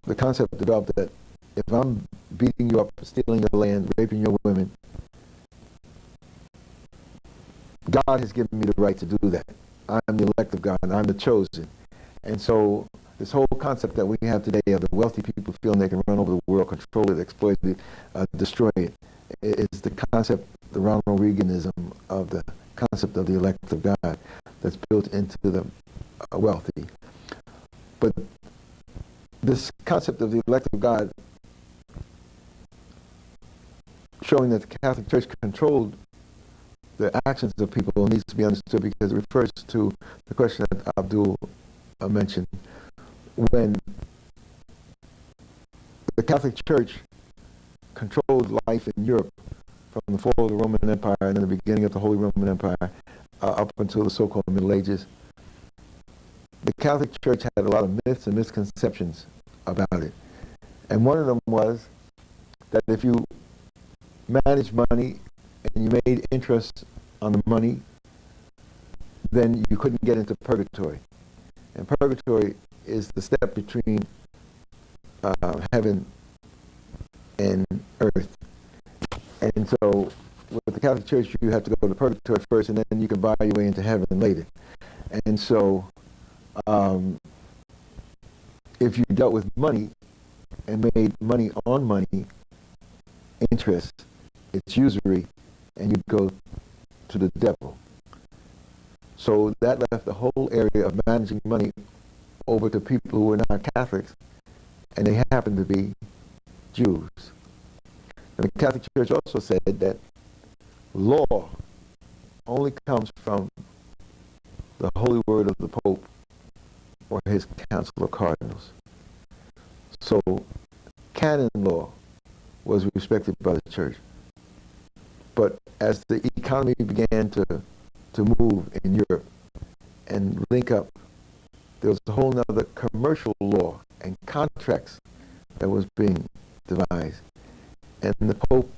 the concept developed that if I'm beating you up, stealing your land, raping your women, God has given me the right to do that. I'm the elect of God, and I'm the chosen. And so this whole concept that we have today of the wealthy people feeling they can run over the world, control it, exploit it, destroy it, is the concept, the Ronald Reaganism of the concept of the elect of God that's built into the wealthy. But this concept of the elect of God, showing that the Catholic Church controlled the actions of people, needs to be understood because it refers to the question that Abdul mentioned. When the Catholic Church controlled life in Europe from the fall of the Roman Empire and then the beginning of the Holy Roman Empire up until the so-called Middle Ages, the Catholic Church had a lot of myths and misconceptions about it. And one of them was that if you managed money and you made interest on the money, then you couldn't get into purgatory. And purgatory is the step between heaven and earth. And so with the Catholic Church, you have to go to purgatory first, and then you can buy your way into heaven later. And so um, if you dealt with money and made money on money, interest, it's usury, and you go to the devil. So that left the whole area of managing money over to people who were not Catholics, and they happened to be Jews. And the Catholic Church also said that law only comes from the holy word of the Pope or his Council of Cardinals. So canon law was respected by the church. But as the economy began to move in Europe and link up, there was a whole other commercial law and contracts that was being devised. And the Pope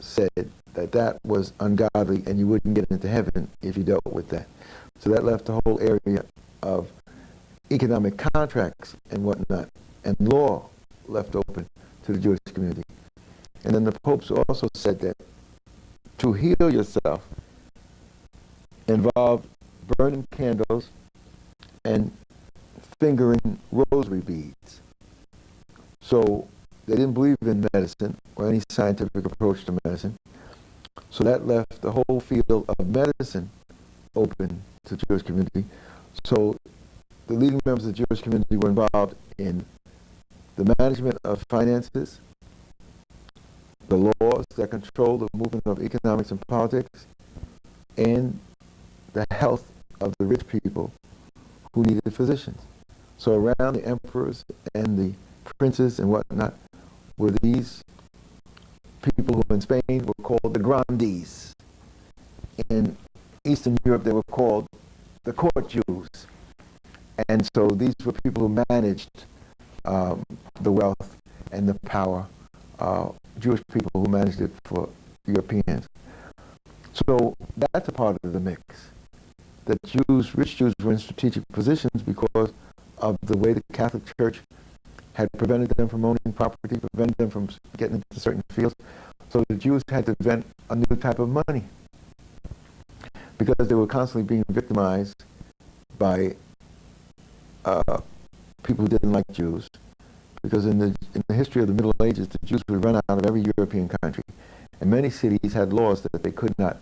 said that that was ungodly and you wouldn't get into heaven if you dealt with that. So that left the whole area of economic contracts and whatnot, and law left open to the Jewish community. And then the popes also said that to heal yourself involved burning candles and fingering rosary beads. So they didn't believe in medicine or any scientific approach to medicine. So that left the whole field of medicine open to the Jewish community. So the leading members of the Jewish community were involved in the management of finances, the laws that control the movement of economics and politics, and the health of the rich people who needed physicians. So around the emperors and the princes and whatnot were these people who in Spain were called the grandees. In Eastern Europe they were called the court Jews. And so these were people who managed the wealth and the power, Jewish people who managed it for Europeans. So that's a part of the mix. That Jews, rich Jews, were in strategic positions because of the way the Catholic Church had prevented them from owning property, prevented them from getting into certain fields. So the Jews had to invent a new type of money because they were constantly being victimized by people who didn't like Jews. Because in the history of the Middle Ages, the Jews would run out of every European country. And many cities had laws that they could not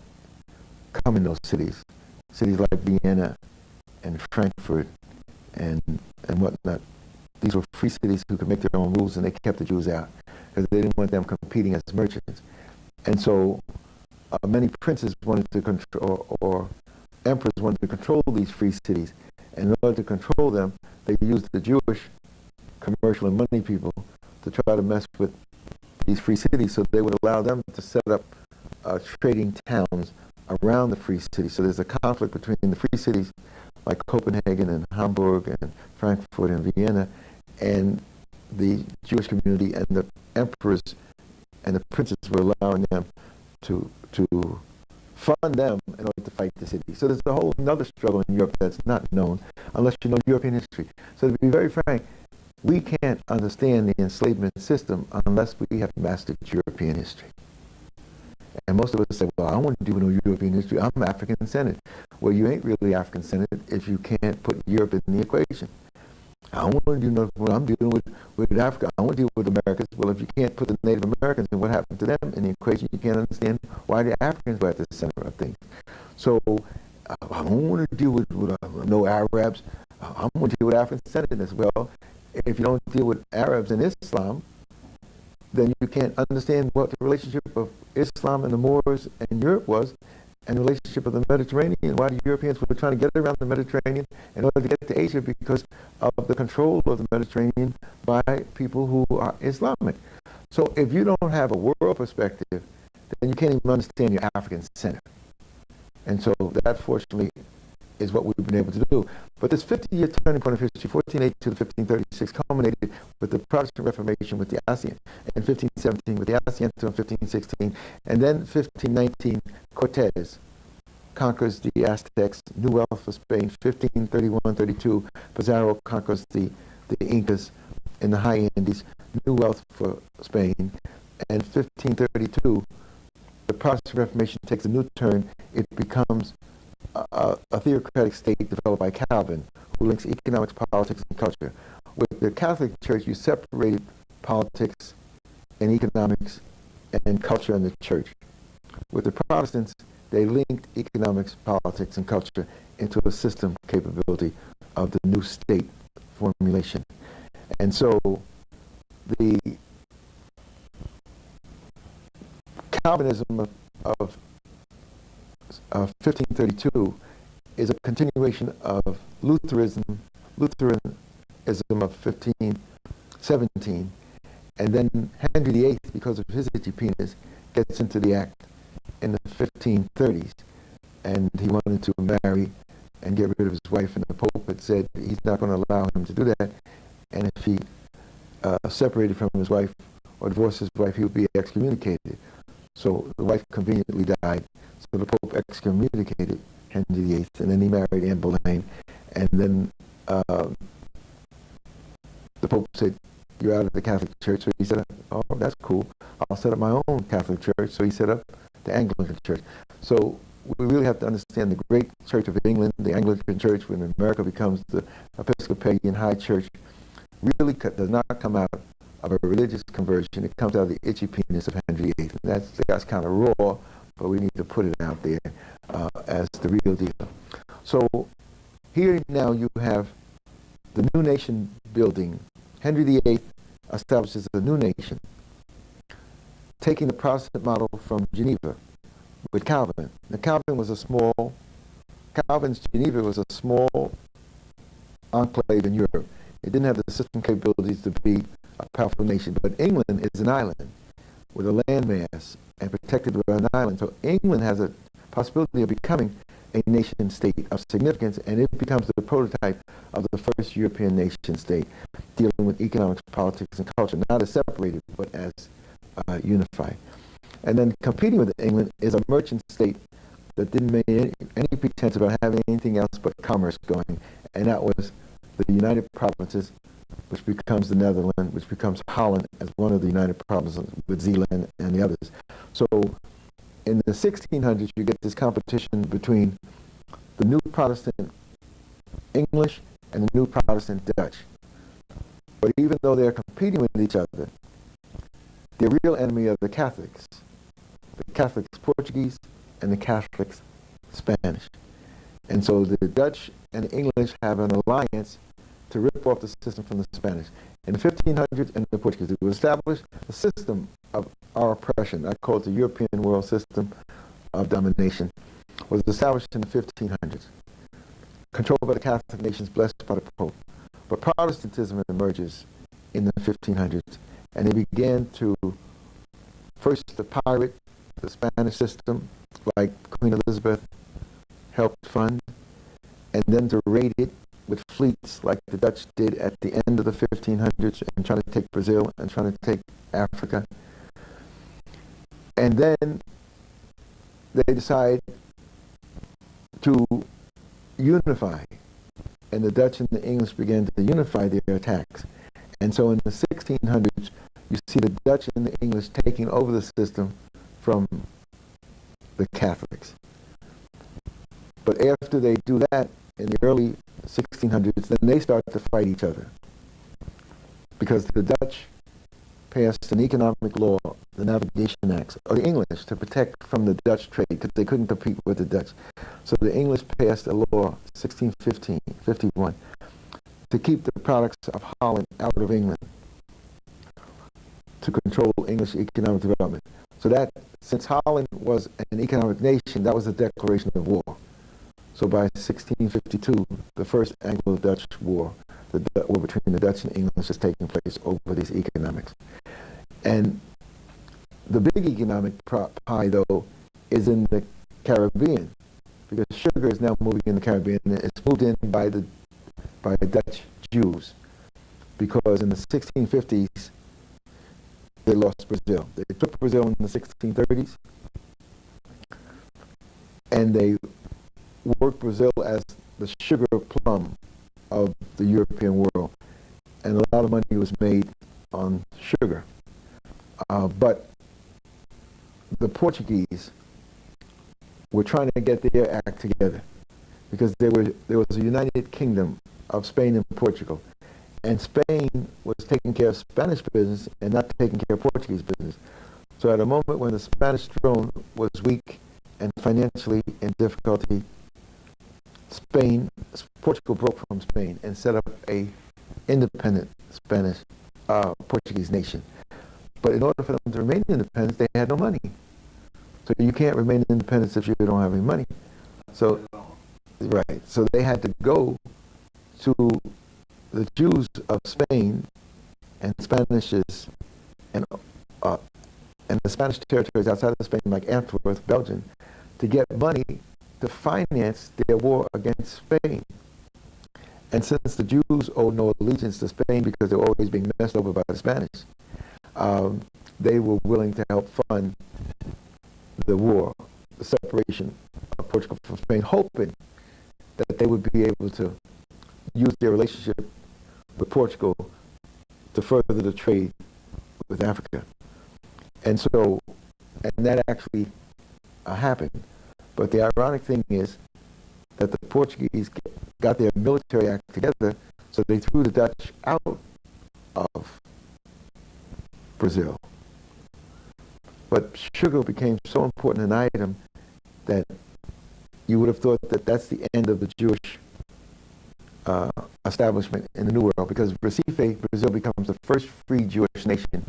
come in those cities. Cities like Vienna and Frankfurt and whatnot. These were free cities who could make their own rules, and they kept the Jews out because they didn't want them competing as merchants. And so many princes wanted to control, or emperors wanted to control these free cities. And in order to control them, they used the Jewish commercial and money people to try to mess with these free cities, so they would allow them to set up trading towns around the free cities. So there's a conflict between the free cities like Copenhagen and Hamburg and Frankfurt and Vienna and the Jewish community, and the emperors and the princes were allowing them to fund them in order to fight the city. So there's a whole another struggle in Europe that's not known unless you know European history. So to be very frank, we can't understand the enslavement system unless we have mastered European history. And most of us say, well, I don't want to do no European history. I'm African-centered. Well, you ain't really African-centered if you can't put Europe in the equation. I don't want to do no, what I'm dealing with Africa. I want to deal with Americans. Well, if you can't put the Native Americans and what happened to them in the equation, you can't understand why the Africans were at the center of things. So I don't want to deal with no Arabs. I'm going to deal with African-centeredness. Well, if you don't deal with Arabs and Islam, then you can't understand what the relationship of Islam and the Moors in Europe was, and the relationship of the Mediterranean, why the Europeans were trying to get around the Mediterranean in order to get to Asia because of the control of the Mediterranean by people who are Islamic. So if you don't have a world perspective, then you can't even understand your African center. And so that, fortunately, is what we've been able to do. But this 50-year turning point of history, 1480 to 1536, culminated with the Protestant Reformation with the Asiento in 1517, with the Asiento in 1516, and then 1519, Cortez conquers the Aztecs, new wealth for Spain. 1531-32, Pizarro conquers the Incas in the high Andes, new wealth for Spain. And 1532, the Protestant Reformation takes a new turn. It becomes a theocratic state developed by Calvin, who links economics, politics, and culture. With the Catholic Church, you separated politics and economics and culture in the church. With the Protestants, they linked economics, politics, and culture into a system capability of the new state formulation. And so the Calvinism of 1532 is a continuation of Lutheranism of 1517, and then Henry VIII, because of his itchy penis, gets into the act in the 1530s, and he wanted to marry and get rid of his wife, and the Pope had said he's not going to allow him to do that, and if he separated from his wife or divorced his wife, he would be excommunicated. So the wife conveniently died, so the Pope excommunicated Henry VIII, and then he married Anne Boleyn, and then the Pope said, "You're out of the Catholic Church." So he said, "Oh, that's cool. I'll set up my own Catholic Church." So he set up the Anglican Church. So we really have to understand the great Church of England, the Anglican Church, when America becomes the Episcopalian High Church, really does not come out of a religious conversion. It comes out of the itchy penis of Henry VIII. And that's kind of raw, but we need to put it out there as the real deal. So here now you have the new nation building. Henry VIII establishes a new nation, taking the Protestant model from Geneva with Calvin. Now Calvin's Geneva was a small enclave in Europe. It didn't have the system capabilities to be a powerful nation, but England is an island with a landmass and protected by an island. So England has a possibility of becoming a nation state of significance, and it becomes the prototype of the first European nation state, dealing with economics, politics, and culture, not as separated, but as unified. And then competing with England is a merchant state that didn't make any pretense about having anything else but commerce going, and that was the United Provinces, which becomes the Netherlands, which becomes Holland as one of the United Provinces with Zeeland and the others. So in the 1600s, you get this competition between the new Protestant English and the new Protestant Dutch. But even though they're competing with each other, the real enemy are the Catholics Portuguese, and the Catholics Spanish. And so the Dutch and the English have an alliance to rip off the system from the Spanish. In the 1500s, and the Portuguese, it was established a system of our oppression. I call it the European world system of domination. Was established in the 1500s, controlled by the Catholic nations, blessed by the Pope. But Protestantism emerges in the 1500s, and they began to first to pirate the Spanish system, like Queen Elizabeth helped fund, and then to raid it with fleets like the Dutch did at the end of the 1500s, and trying to take Brazil and trying to take Africa. And then they decide to unify, and the Dutch and the English began to unify their attacks. And so in the 1600s, you see the Dutch and the English taking over the system from the Catholics. But after they do that, in the early 1600s, then they start to fight each other. Because the Dutch passed an economic law, the Navigation Acts, or the English, to protect from the Dutch trade, because they couldn't compete with the Dutch. So the English passed a law, 1651, to keep the products of Holland out of England, to control English economic development. So that, since Holland was an economic nation, that was a declaration of war. So by 1652, the first Anglo-Dutch war, the war between the Dutch and English, is taking place over these economics. And the big economic pie, though, is in the Caribbean, because sugar is now moving in the Caribbean, and it's moved in by Dutch Jews, because in the 1650s, they lost Brazil. They took Brazil in the 1630s, and they worked Brazil as the sugar plum of the European world. And a lot of money was made on sugar. But the Portuguese were trying to get their act together. because there was a united kingdom of Spain and Portugal. And Spain was taking care of Spanish business and not taking care of Portuguese business. So at a moment when the Spanish throne was weak and financially in difficulty, Portugal broke from Spain and set up a independent Portuguese nation. But in order for them to remain independent, they had no money. So you can't remain independent if you don't have any money. So, right. So they had to go to the Jews of Spain and Spanishes and the Spanish territories outside of Spain, like Antwerp, Belgium, to get money to finance their war against Spain. And since the Jews owed no allegiance to Spain because they were always being messed over by the Spanish, they were willing to help fund the war, the separation of Portugal from Spain, hoping that they would be able to use their relationship with Portugal to further the trade with Africa. And that actually happened. But the ironic thing is that the Portuguese got their military act together, so they threw the Dutch out of Brazil. But sugar became so important an item that you would have thought that that's the end of the Jewish establishment in the New World, because Recife, Brazil, becomes the first free Jewish nation,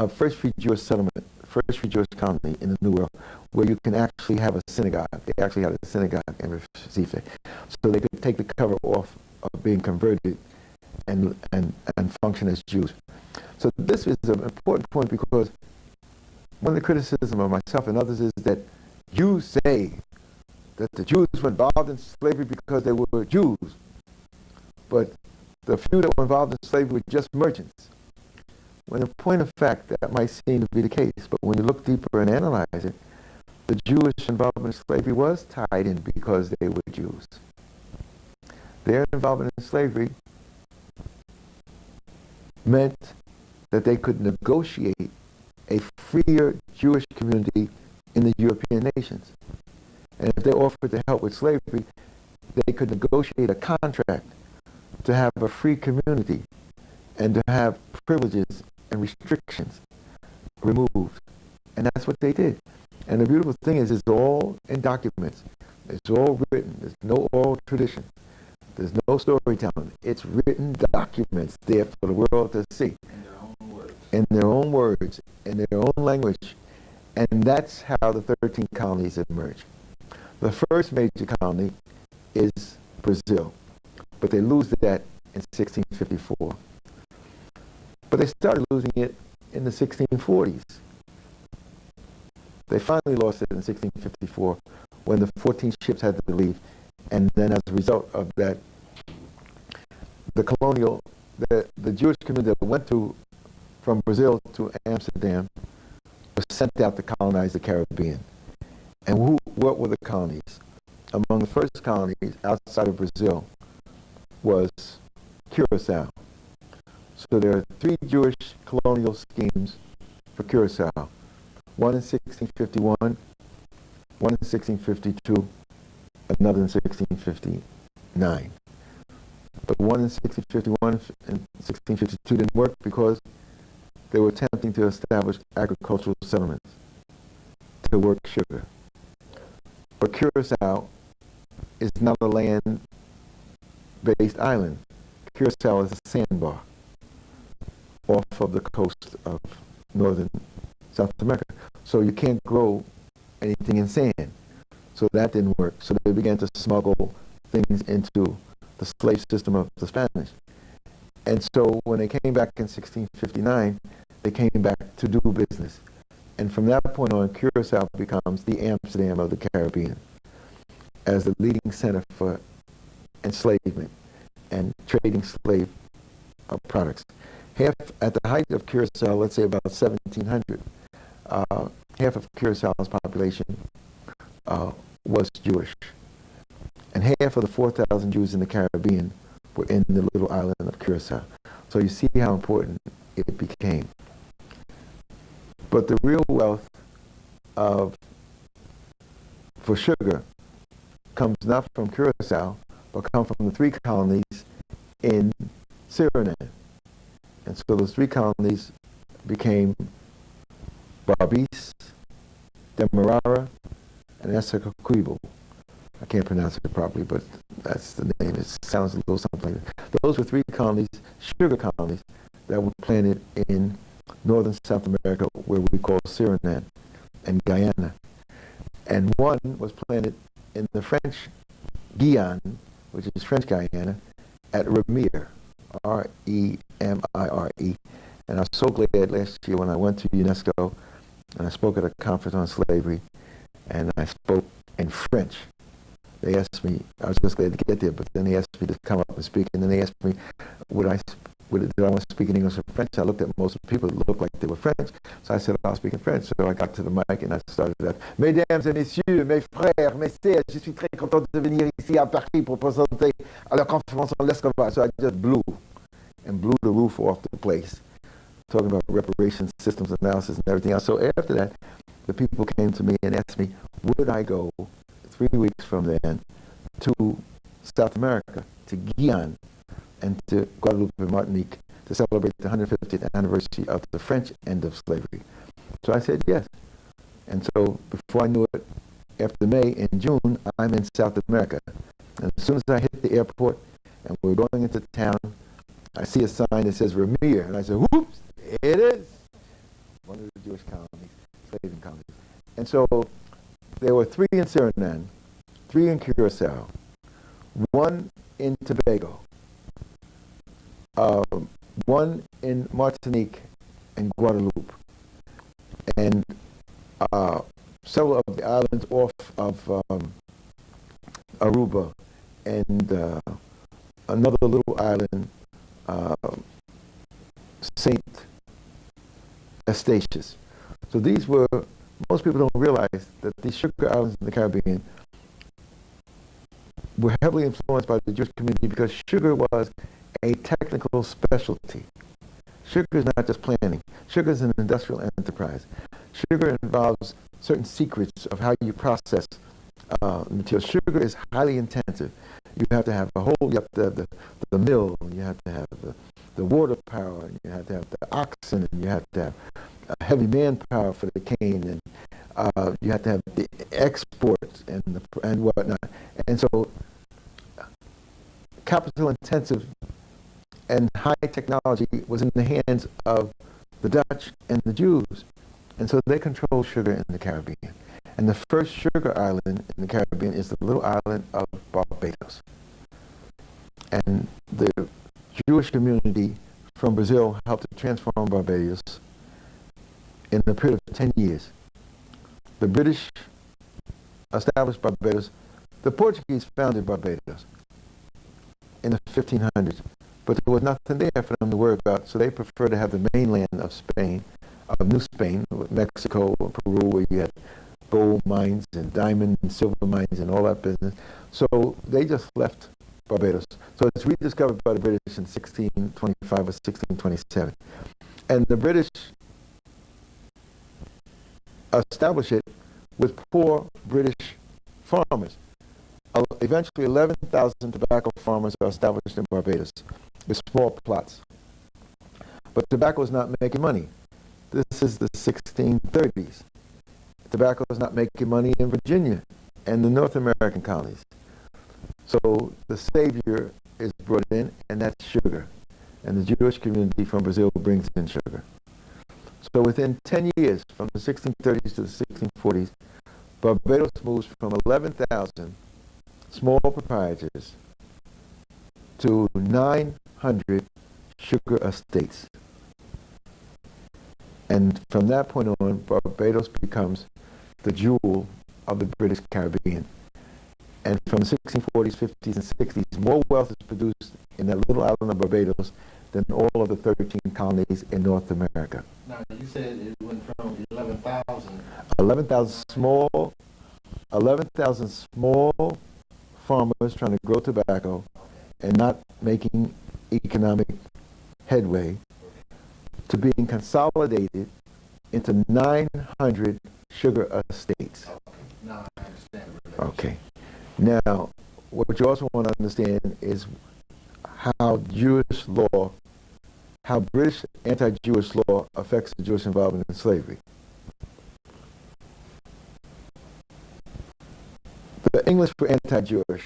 first free Jewish settlement, first free Jewish colony in the New World, where you can actually have a synagogue. They actually had a synagogue in Recife, so they could take the cover off of being converted and function as Jews. So this is an important point, because one of the criticisms of myself and others is that you say that the Jews were involved in slavery because they were Jews, but the few that were involved in slavery were just merchants. When in point of fact, that might seem to be the case, but when you look deeper and analyze it, the Jewish involvement in slavery was tied in because they were Jews. Their involvement in slavery meant that they could negotiate a freer Jewish community in the European nations. And if they offered to help with slavery, they could negotiate a contract to have a free community and to have privileges and restrictions removed. And that's what they did. And the beautiful thing is, it's all in documents. It's all written. There's no oral tradition. There's no storytelling. It's written documents there for the world to see. In their own words, in their own language. And that's how the 13 colonies emerge. The first major colony is Brazil, but they lose that in 1654. But they started losing it in the 1640s. They finally lost it in 1654 when the 14 ships had to leave. And then as a result of that, the Jewish community that went from Brazil to Amsterdam was sent out to colonize the Caribbean. And what were the colonies? Among the first colonies outside of Brazil was Curacao. So there are 3 Jewish colonial schemes for Curacao. One in 1651, one in 1652, another in 1659. But one in 1651 and 1652 didn't work because they were attempting to establish agricultural settlements to work sugar. But Curacao is not a land-based island. Curacao is a sandbar off of the coast of northern South America. So you can't grow anything in sand. So that didn't work. So they began to smuggle things into the slave system of the Spanish. And so when they came back in 1659, they came back to do business. And from that point on, Curacao becomes the Amsterdam of the Caribbean as the leading center for enslavement and trading slave products. At the height of Curacao, let's say about 1700, half of Curaçao's population was Jewish. And half of the 4,000 Jews in the Caribbean were in the little island of Curacao. So you see how important it became. But the real wealth for sugar comes not from Curacao, but come from the 3 colonies in Suriname. And so those 3 colonies became Barbies, Demerara, and Essequibo. I can't pronounce it properly, but that's the name. It sounds a little something like that. Those were 3 colonies, sugar colonies, that were planted in northern South America, where we call Suriname and Guyana. And one was planted in the French Guyane, which is French Guyana, at Remire, R-E-M-I-R-E. And I was so glad last year when I went to UNESCO and I spoke at a conference on slavery, and I spoke in French. They asked me, I was just glad to get there, but then they asked me to come up and speak, and then they asked me, did I want to speak in English or French? I looked at most of the people that looked like they were French, so I said, I'll speak in French. So I got to the mic and I started that. Mesdames et messieurs, mes frères, mes sœurs, je suis très content de venir ici à Paris pour présenter à la conférence on l'esclavage. So I just blew the roof off the place, talking about reparations, systems analysis, and everything else. So after that, the people came to me and asked me, would I go 3 weeks from then to South America, to Guyane, and to Guadeloupe and Martinique to celebrate the 150th anniversary of the French end of slavery. So I said yes. And so before I knew it, after May, in June, I'm in South America. And as soon as I hit the airport and we're going into town, I see a sign that says Remire. And I said, whoops, it is one of the Jewish colonies, slaving colonies. And so there were 3 in Suriname, 3 in Curacao, 1 in Tobago, 1 in Martinique and Guadeloupe, and several of the islands off of Aruba, and another little island, Saint Eustatius. So these were, most people don't realize that these sugar islands in the Caribbean were heavily influenced by the Jewish community because sugar was a technical specialty. Sugar is not just planting. Sugar is an industrial enterprise. Sugar involves certain secrets of how you process material. Sugar is highly intensive. You have to have you have to have the mill, you have to have the water power, and you have to have the oxen, and you have to have heavy manpower for the cane, and you have to have the exports and whatnot. And so capital intensive and high technology was in the hands of the Dutch and the Jews. And so they control sugar in the Caribbean. And the first sugar island in the Caribbean is the little island of Barbados. And the Jewish community from Brazil helped to transform Barbados in a period of 10 years. The British established Barbados. The Portuguese founded Barbados in the 1500s. But there was nothing there for them to worry about, so they preferred to have the mainland of Spain, of New Spain, Mexico, Peru, where you had gold mines and diamond and silver mines and all that business. So they just left Barbados. So it's rediscovered by the British in 1625 or 1627. And the British established it with poor British farmers. Eventually 11,000 tobacco farmers are established in Barbados with small plots. But tobacco is not making money. This is the 1630s. Tobacco is not making money in Virginia and the North American colonies. So the savior is brought in, and that's sugar. And the Jewish community from Brazil brings in sugar. So within 10 years, from the 1630s to the 1640s, Barbados moves from 11,000 small proprietors to 900 sugar estates. And from that point on, Barbados becomes the jewel of the British Caribbean. And from the 1640s, 50s, and 60s, more wealth is produced in that little island of Barbados than all of the 13 colonies in North America. Now, you said it went from 11,000. 11,000 small farmers trying to grow tobacco and not making economic headway to being consolidated into 900 sugar estates. Okay, now I understand. Okay. Now, what you also want to understand is how Jewish law, how British anti-Jewish law affects the Jewish involvement in slavery. The English were anti-Jewish,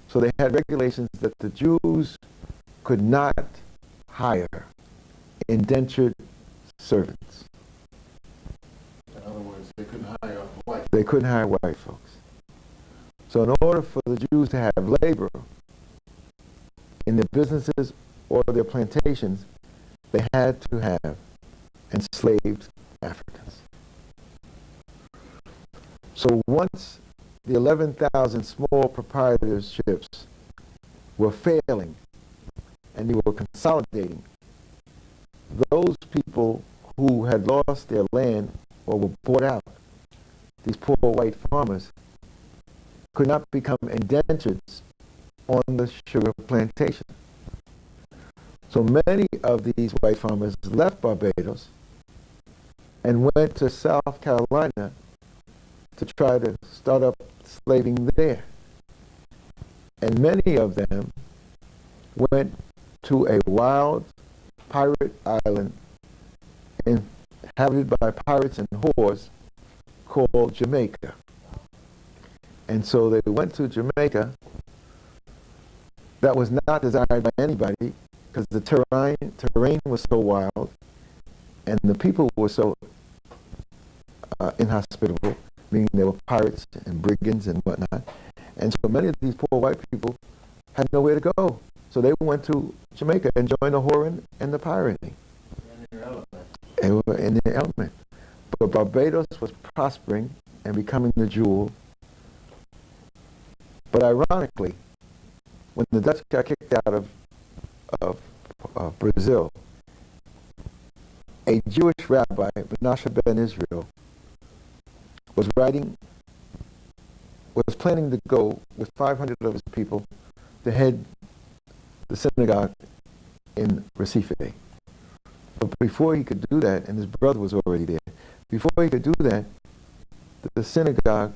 so they had regulations that the Jews could not hire indentured servants. In other words, they couldn't hire white. They couldn't hire white folks. So in order for the Jews to have labor in their businesses or their plantations, they had to have enslaved Africans. So once the 11,000 small proprietorships were failing and they were consolidating, those people who had lost their land or were bought out, these poor white farmers, could not become indentures on the sugar plantation. So many of these white farmers left Barbados and went to South Carolina to try to start up slaving there. And many of them went to a wild pirate island inhabited by pirates and whores called Jamaica. And so they went to Jamaica. That was not desired by anybody because the terrain was so wild and the people were so inhospitable, meaning they were pirates and brigands and whatnot. And so many of these poor white people had nowhere to go. So they went to Jamaica and joined the whoring and the pirating. They were in their element. But Barbados was prospering and becoming the jewel. But ironically, when the Dutch got kicked out of Brazil, a Jewish rabbi, Menashe ben Israel, was planning to go with 500 of his people to head the synagogue in Recife. But before he could do that, and his brother was already there, before he could do that, the synagogue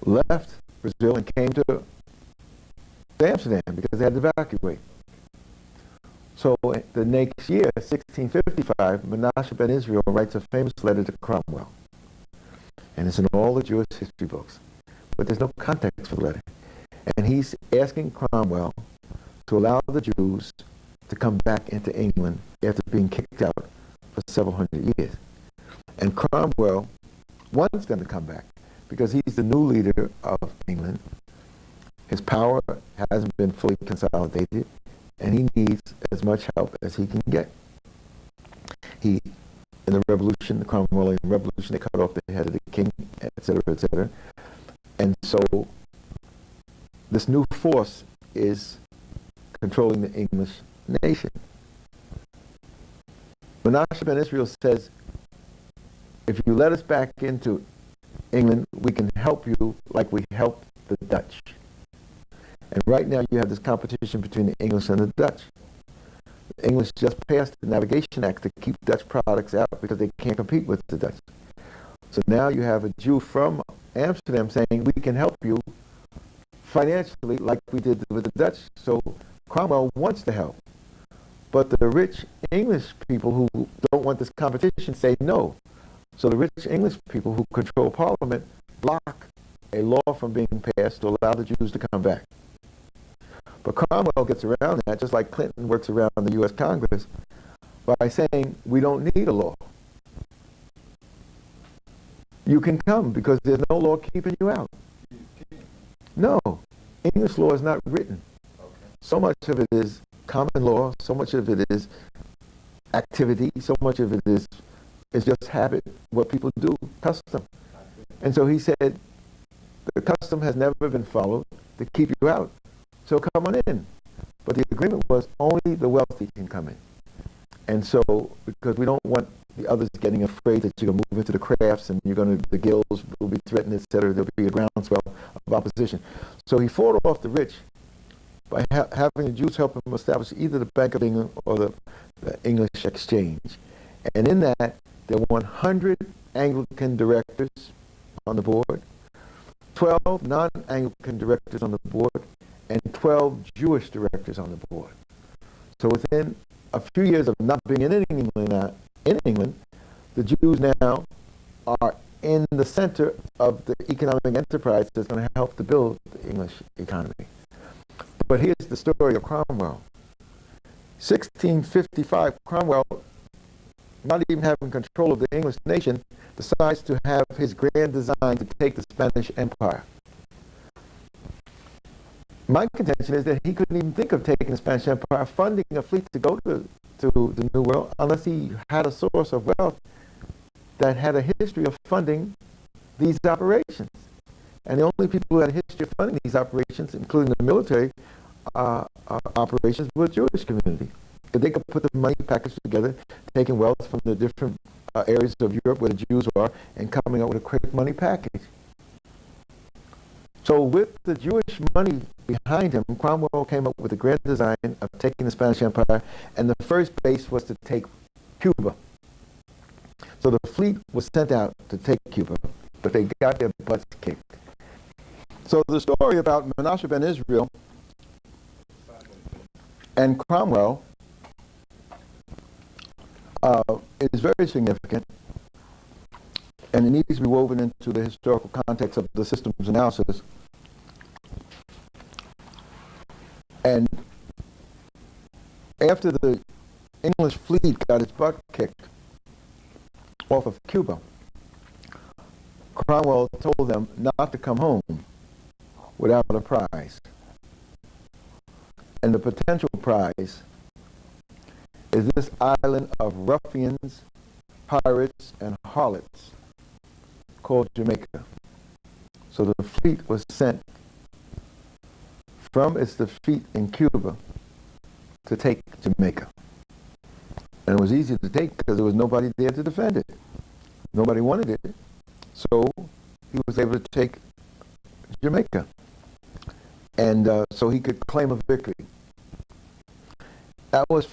left Brazil and came to Amsterdam because they had to evacuate. So the next year, 1655, Menashe ben Israel writes a famous letter to Cromwell. And it's in all the Jewish history books. But there's no context for the letter. And he's asking Cromwell to allow the Jews to come back into England after being kicked out for several hundred years. And Cromwell wants them to come back because he's the new leader of England. His power hasn't been fully consolidated, and he needs as much help as he can get. In the revolution, the Cromwellian revolution, they cut off the head of the king, etc., etc. And so this new force is controlling the English nation. Menashe ben Israel says, if you let us back into England, we can help you like we helped the Dutch. And right now you have this competition between the English and the Dutch. The English just passed the Navigation Act to keep Dutch products out because they can't compete with the Dutch. So now you have a Jew from Amsterdam saying, we can help you financially like we did with the Dutch. So Cromwell wants to help. But the rich English people who don't want this competition say no. So the rich English people who control Parliament block a law from being passed to allow the Jews to come back. But Cromwell gets around that, just like Clinton works around the U.S. Congress, by saying we don't need a law. You can come because there's no law keeping you out. No, English law is not written. So much of it is common law, so much of it is activity, so much of it is just habit, what people do, custom. And so he said, the custom has never been followed to keep you out. So come on in. But the agreement was only the wealthy can come in. And so, because we don't want the others getting afraid that you're going to move into the crafts and the guilds will be threatened, etc. There'll be a groundswell of opposition. So he fought off the rich by having the Jews help him establish either the Bank of England or the English Exchange. And in that, there were 100 Anglican directors on the board, 12 non-Anglican directors on the board and 12 Jewish directors on the board. So within a few years of not being in England, the Jews now are in the center of the economic enterprise that's going to help to build the English economy. But here's the story of Cromwell. 1655, Cromwell, not even having control of the English nation, decides to have his grand design to take the Spanish Empire. My contention is that he couldn't even think of taking the Spanish Empire, funding a fleet to go to the New World, unless he had a source of wealth that had a history of funding these operations. And the only people who had a history of funding these operations, including the military operations, were the Jewish community. Because they could put the money package together, taking wealth from the different areas of Europe where the Jews are, and coming up with a quick money package. So with the Jewish money behind him, Cromwell came up with a grand design of taking the Spanish Empire, and the first base was to take Cuba. So the fleet was sent out to take Cuba, but they got their butts kicked. So the story about Menashe ben Israel and Cromwell is very significant, and it needs to be woven into the historical context of the systems analysis. And after the English fleet got its butt kicked off of Cuba, Cromwell told them not to come home without a prize. And the potential prize is this island of ruffians, pirates, and harlots called Jamaica. So the fleet was sent from its defeat in Cuba to take Jamaica. And it was easy to take because there was nobody there to defend it. Nobody wanted it. So he was able to take Jamaica. And so he could claim a victory. That was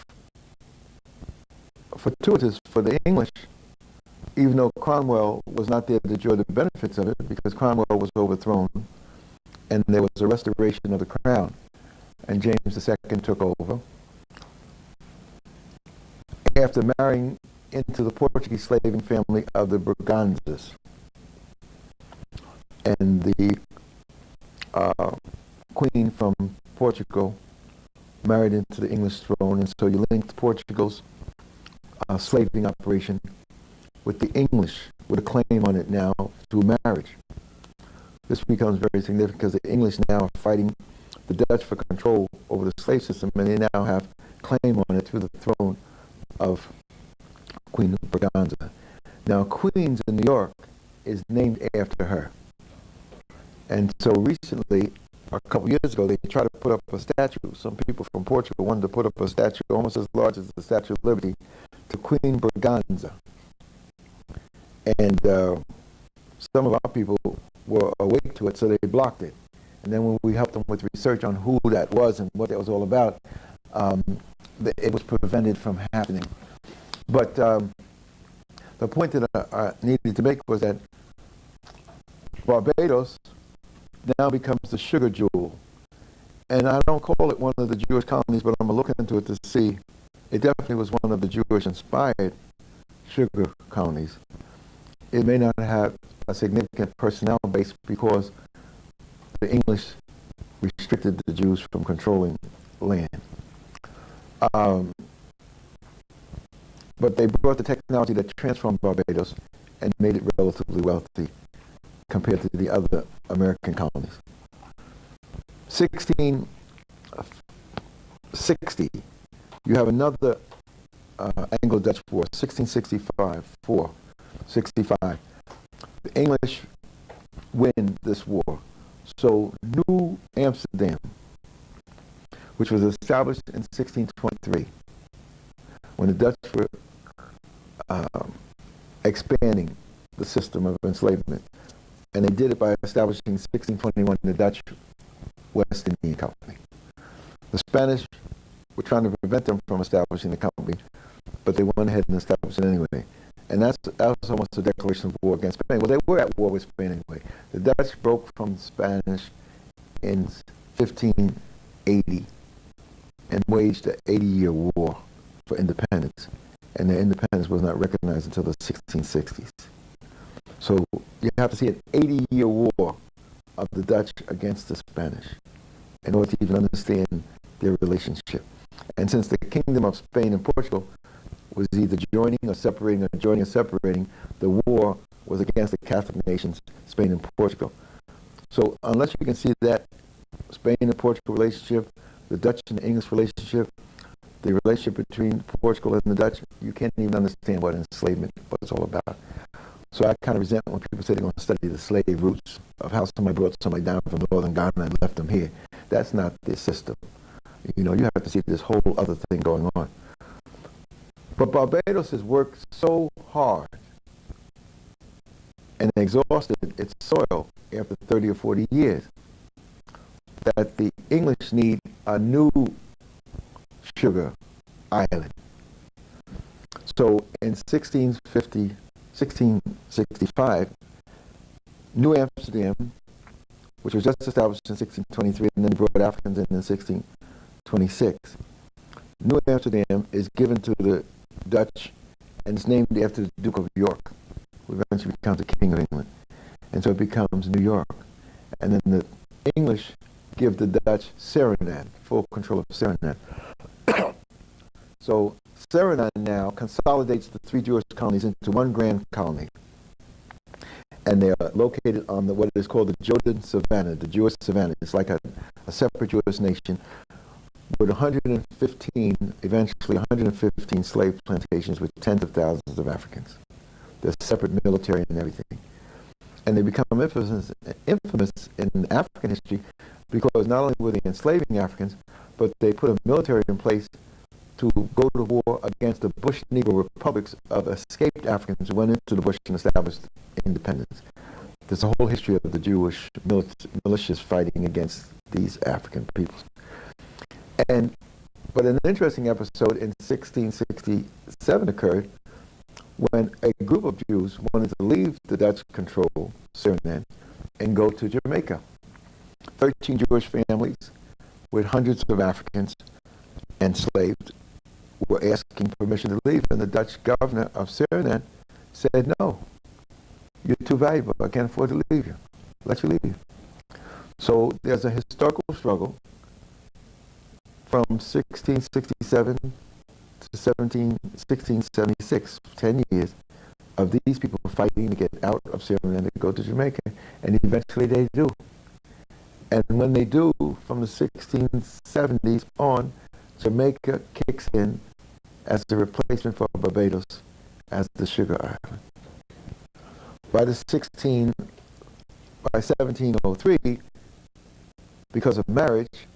fortuitous for the English, even though Cromwell was not there to enjoy the benefits of it, because Cromwell was overthrown and there was a restoration of the crown, and James II took over after marrying into the Portuguese slaving family of the Braganzas. And the queen from Portugal married into the English throne, and so you linked Portugal's slaving operation with the English, with a claim on it now through marriage. This becomes very significant because the English now are fighting the Dutch for control over the slave system, and they now have claim on it through the throne of Queen Braganza. Now, Queens in New York is named after her. And so recently, a couple years ago, they tried to put up a statue. Some people from Portugal wanted to put up a statue almost as large as the Statue of Liberty to Queen Braganza. And some of our people were awake to it, so they blocked it. And then when we helped them with research on who that was and what that was all about, it was prevented from happening. But the point that I needed to make was that Barbados now becomes the sugar jewel. And I don't call it one of the Jewish colonies, but I'm looking into it to see. It definitely was one of the Jewish-inspired sugar colonies. It may not have a significant personnel base because the English restricted the Jews from controlling land. But they brought the technology that transformed Barbados and made it relatively wealthy compared to the other American colonies. 1660, you have another Anglo-Dutch War, 1665. The English win this war. So New Amsterdam, which was established in 1623, when the Dutch were expanding the system of enslavement. And they did it by establishing in 1621 the Dutch West Indian Company. The Spanish were trying to prevent them from establishing the company, but they went ahead and established it anyway. And that was almost a declaration of war against Spain. Well, they were at war with Spain anyway. The Dutch broke from the Spanish in 1580 and waged an 80-year war for independence. And their independence was not recognized until the 1660s. So you have to see an 80-year war of the Dutch against the Spanish in order to even understand their relationship. And since the Kingdom of Spain and Portugal was either joining or separating, the war was against the Catholic nations, Spain and Portugal. So unless you can see that Spain and Portugal relationship, the Dutch and the English relationship, the relationship between Portugal and the Dutch, you can't even understand what enslavement was all about. So I kind of resent when people say they're going to study the slave roots of how somebody brought somebody down from northern Ghana and left them here. That's not the system. You know, you have to see this whole other thing going on. But Barbados has worked so hard and exhausted its soil after 30 or 40 years that the English need a new sugar island. So in 1665, New Amsterdam, which was just established in 1623, and then brought Africans in 1626. New Amsterdam is given to the Dutch, and it's named after the Duke of York, who eventually becomes the King of England. And so it becomes New York. And then the English give the Dutch Suriname, full control of Suriname. So Suriname now consolidates the three Jewish colonies into one grand colony. And they are located on what is called the Jordan Savannah, the Jewish Savannah. It's like a separate Jewish nation with 115, eventually 115 slave plantations with tens of thousands of Africans. There's separate military and everything. And they become infamous in African history because not only were they enslaving Africans, but they put a military in place to go to war against the Bush Negro republics of escaped Africans who went into the bush and established independence. There's a whole history of the Jewish militias fighting against these African peoples. But an interesting episode in 1667 occurred when a group of Jews wanted to leave the Dutch control, Suriname, and go to Jamaica. 13 Jewish families with hundreds of Africans enslaved were asking permission to leave, and the Dutch governor of Suriname said, no, you're too valuable, I can't afford to leave you, let you leave. So there's a historical struggle from 1667 to 1676, 10 years, of these people fighting to get out of Suriname and to go to Jamaica, and eventually they do. And when they do, from the 1670s on, Jamaica kicks in as the replacement for Barbados as the sugar island. By 1703, because of marriage,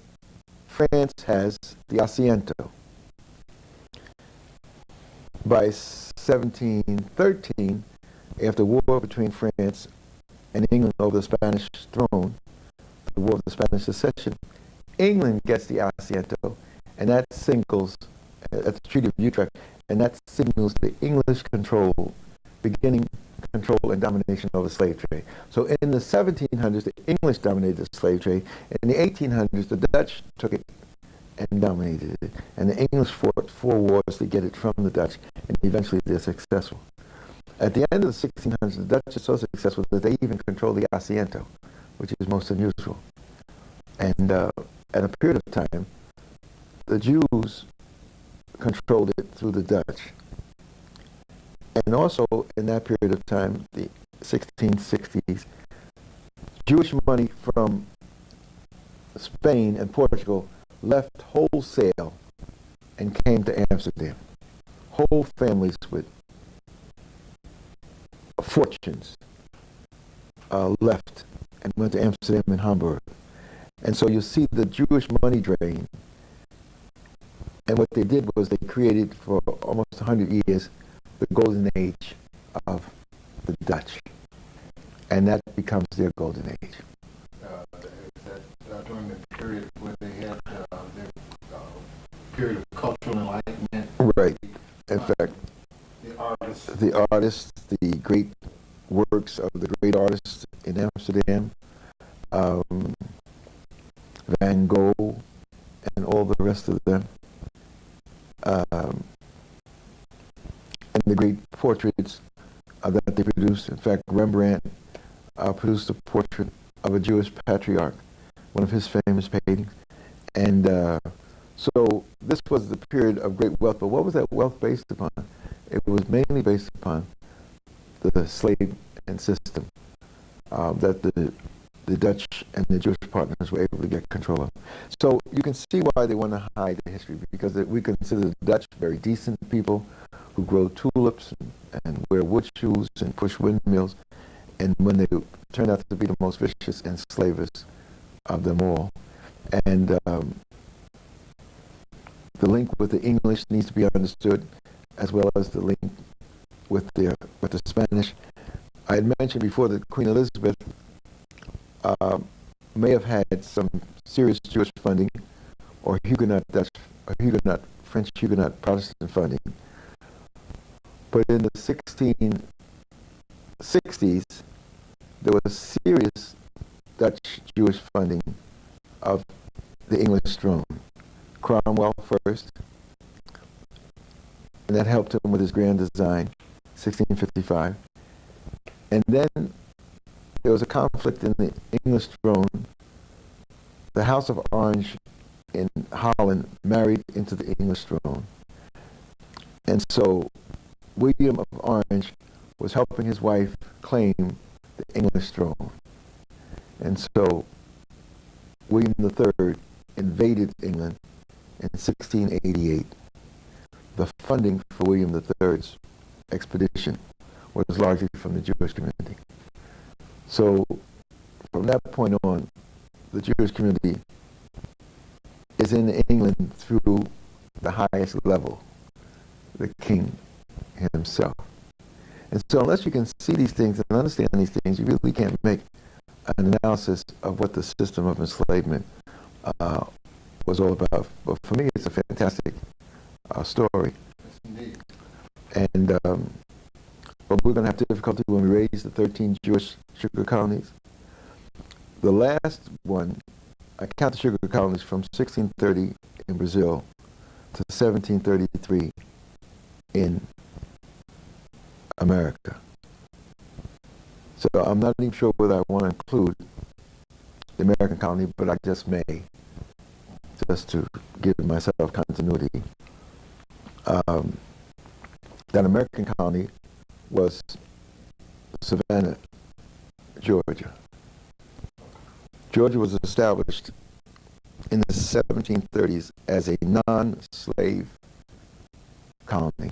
France has the Asiento. By 1713, after war between France and England over the Spanish throne, the War of the Spanish Succession, England gets the Asiento, and that signals, at the Treaty of Utrecht, and that signals the English beginning control and domination over the slave trade. So in the 1700s, the English dominated the slave trade. In the 1800s, the Dutch took it and dominated it. And the English fought 4 wars to get it from the Dutch, and eventually they're successful. At the end of the 1600s, the Dutch are so successful that they even control the Asiento, which is most unusual. And at a period of time, the Jews controlled it through the Dutch. And also in that period of time, the 1660s, Jewish money from Spain and Portugal left wholesale and came to Amsterdam. Whole families with fortunes left and went to Amsterdam and Hamburg. And so you see the Jewish money drain. And what they did was they created for almost 100 years the golden age of the Dutch. And that becomes their golden age. During the period where they had their period of cultural enlightenment. Right. In fact, the artists, the great works of the great artists in Amsterdam, Van Gogh, and all the rest of them, and the great portraits that they produced. In fact, Rembrandt produced a portrait of a Jewish patriarch, one of his famous paintings. And so this was the period of great wealth. But what was that wealth based upon? It was mainly based upon the slave and system that the Dutch and the Jewish partners were able to get control of. So you can see why they want to hide the history, because we consider the Dutch very decent people who grow tulips and wear wood shoes and push windmills, and when they turn out to be the most vicious enslavers of them all. And the link with the English needs to be understood, as well as the link with the Spanish. I had mentioned before that Queen Elizabeth may have had some serious Jewish funding, or Huguenot Dutch, or Huguenot, French Huguenot Protestant funding. But in the 1660s, there was serious Dutch Jewish funding of the English throne. Cromwell first, and that helped him with his grand design, 1655. And then there was a conflict in the English throne. The House of Orange in Holland married into the English throne. And so William of Orange was helping his wife claim the English throne. And so William III invaded England in 1688. The funding for William III's expedition was largely from the Jewish community. So from that point on, the Jewish community is in England through the highest level, the king himself. And so unless you can see these things and understand these things, you really can't make an analysis of what the system of enslavement was all about. But for me, it's a fantastic story. Yes, indeed. And but we're going to have difficulty when we raise the 13 Jewish sugar colonies. The last one, I count the sugar colonies from 1630 in Brazil to 1733 in America. So I'm not even sure whether I want to include the American colony, but I just may, just to give myself continuity. That American colony was Savannah, Georgia. Georgia was established in the 1730s as a non-slave colony.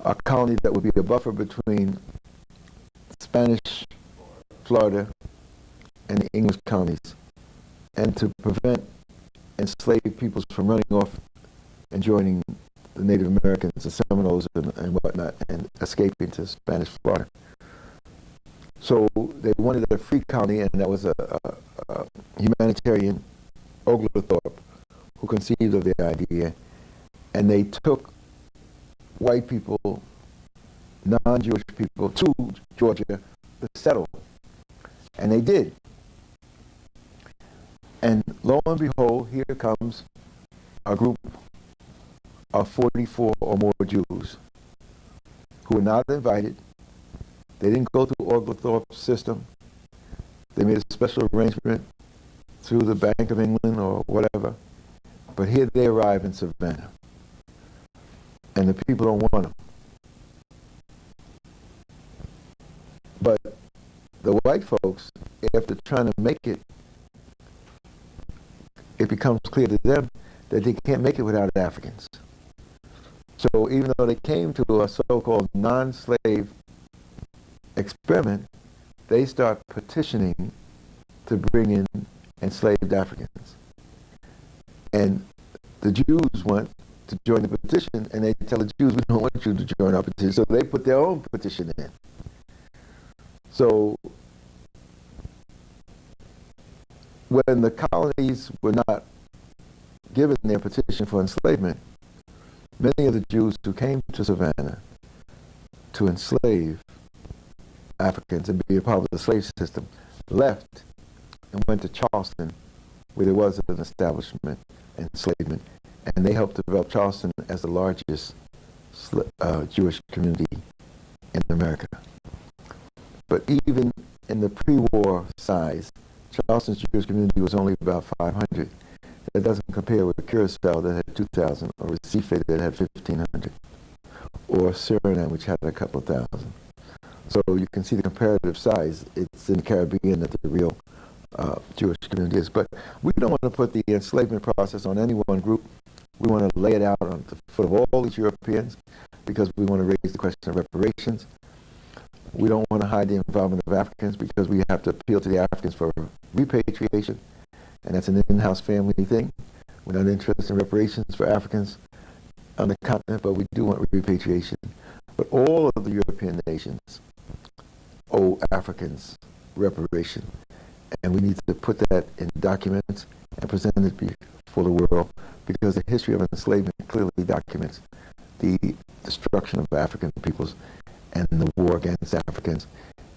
A colony that would be a buffer between Spanish Florida and the English colonies, and to prevent enslaved peoples from running off and joining the Native Americans, the Seminoles and whatnot, and escaping to Spanish Florida. So they wanted a free colony, and that was a humanitarian, Oglethorpe, who conceived of the idea, and they took white people, non-Jewish people, to Georgia to settle. And they did. And lo and behold, here comes a group of 44 or more Jews who were not invited. They didn't go through Oglethorpe's system. They made a special arrangement through the Bank of England or whatever. But here they arrive in Savannah. And the people don't want them. But the white folks, after trying to make it, it becomes clear to them that they can't make it without Africans. So even though they came to a so-called non-slave experiment, they start petitioning to bring in enslaved Africans. And the Jews want to join the petition, and they tell the Jews, we don't want you to join our petition. So they put their own petition in. So when the colonies were not given their petition for enslavement, Many of the Jews who came to Savannah to enslave Africans and be a part of the slave system left and went to Charleston, where there was an establishment enslavement, and they helped develop Charleston as the largest Jewish community in America. But even in the pre-war size, Charleston's Jewish community was only about 500. That doesn't compare with Curacao that had 2,000, or Recife that had 1,500, or Suriname, which had a couple of thousand. So you can see the comparative size. It's in the Caribbean that the real Jewish community is. But we don't want to put the enslavement process on any one group. We want to lay it out on the foot of all these Europeans, because we want to raise the question of reparations. We don't want to hide the involvement of Africans, because we have to appeal to the Africans for repatriation, and that's an in-house family thing. We're not interested in reparations for Africans on the continent, but we do want repatriation. But all of the European nations owe Africans reparation, and we need to put that in documents and present it before the world, because the history of enslavement clearly documents the destruction of African peoples and the war against Africans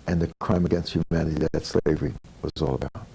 and the crime against humanity that slavery was all about.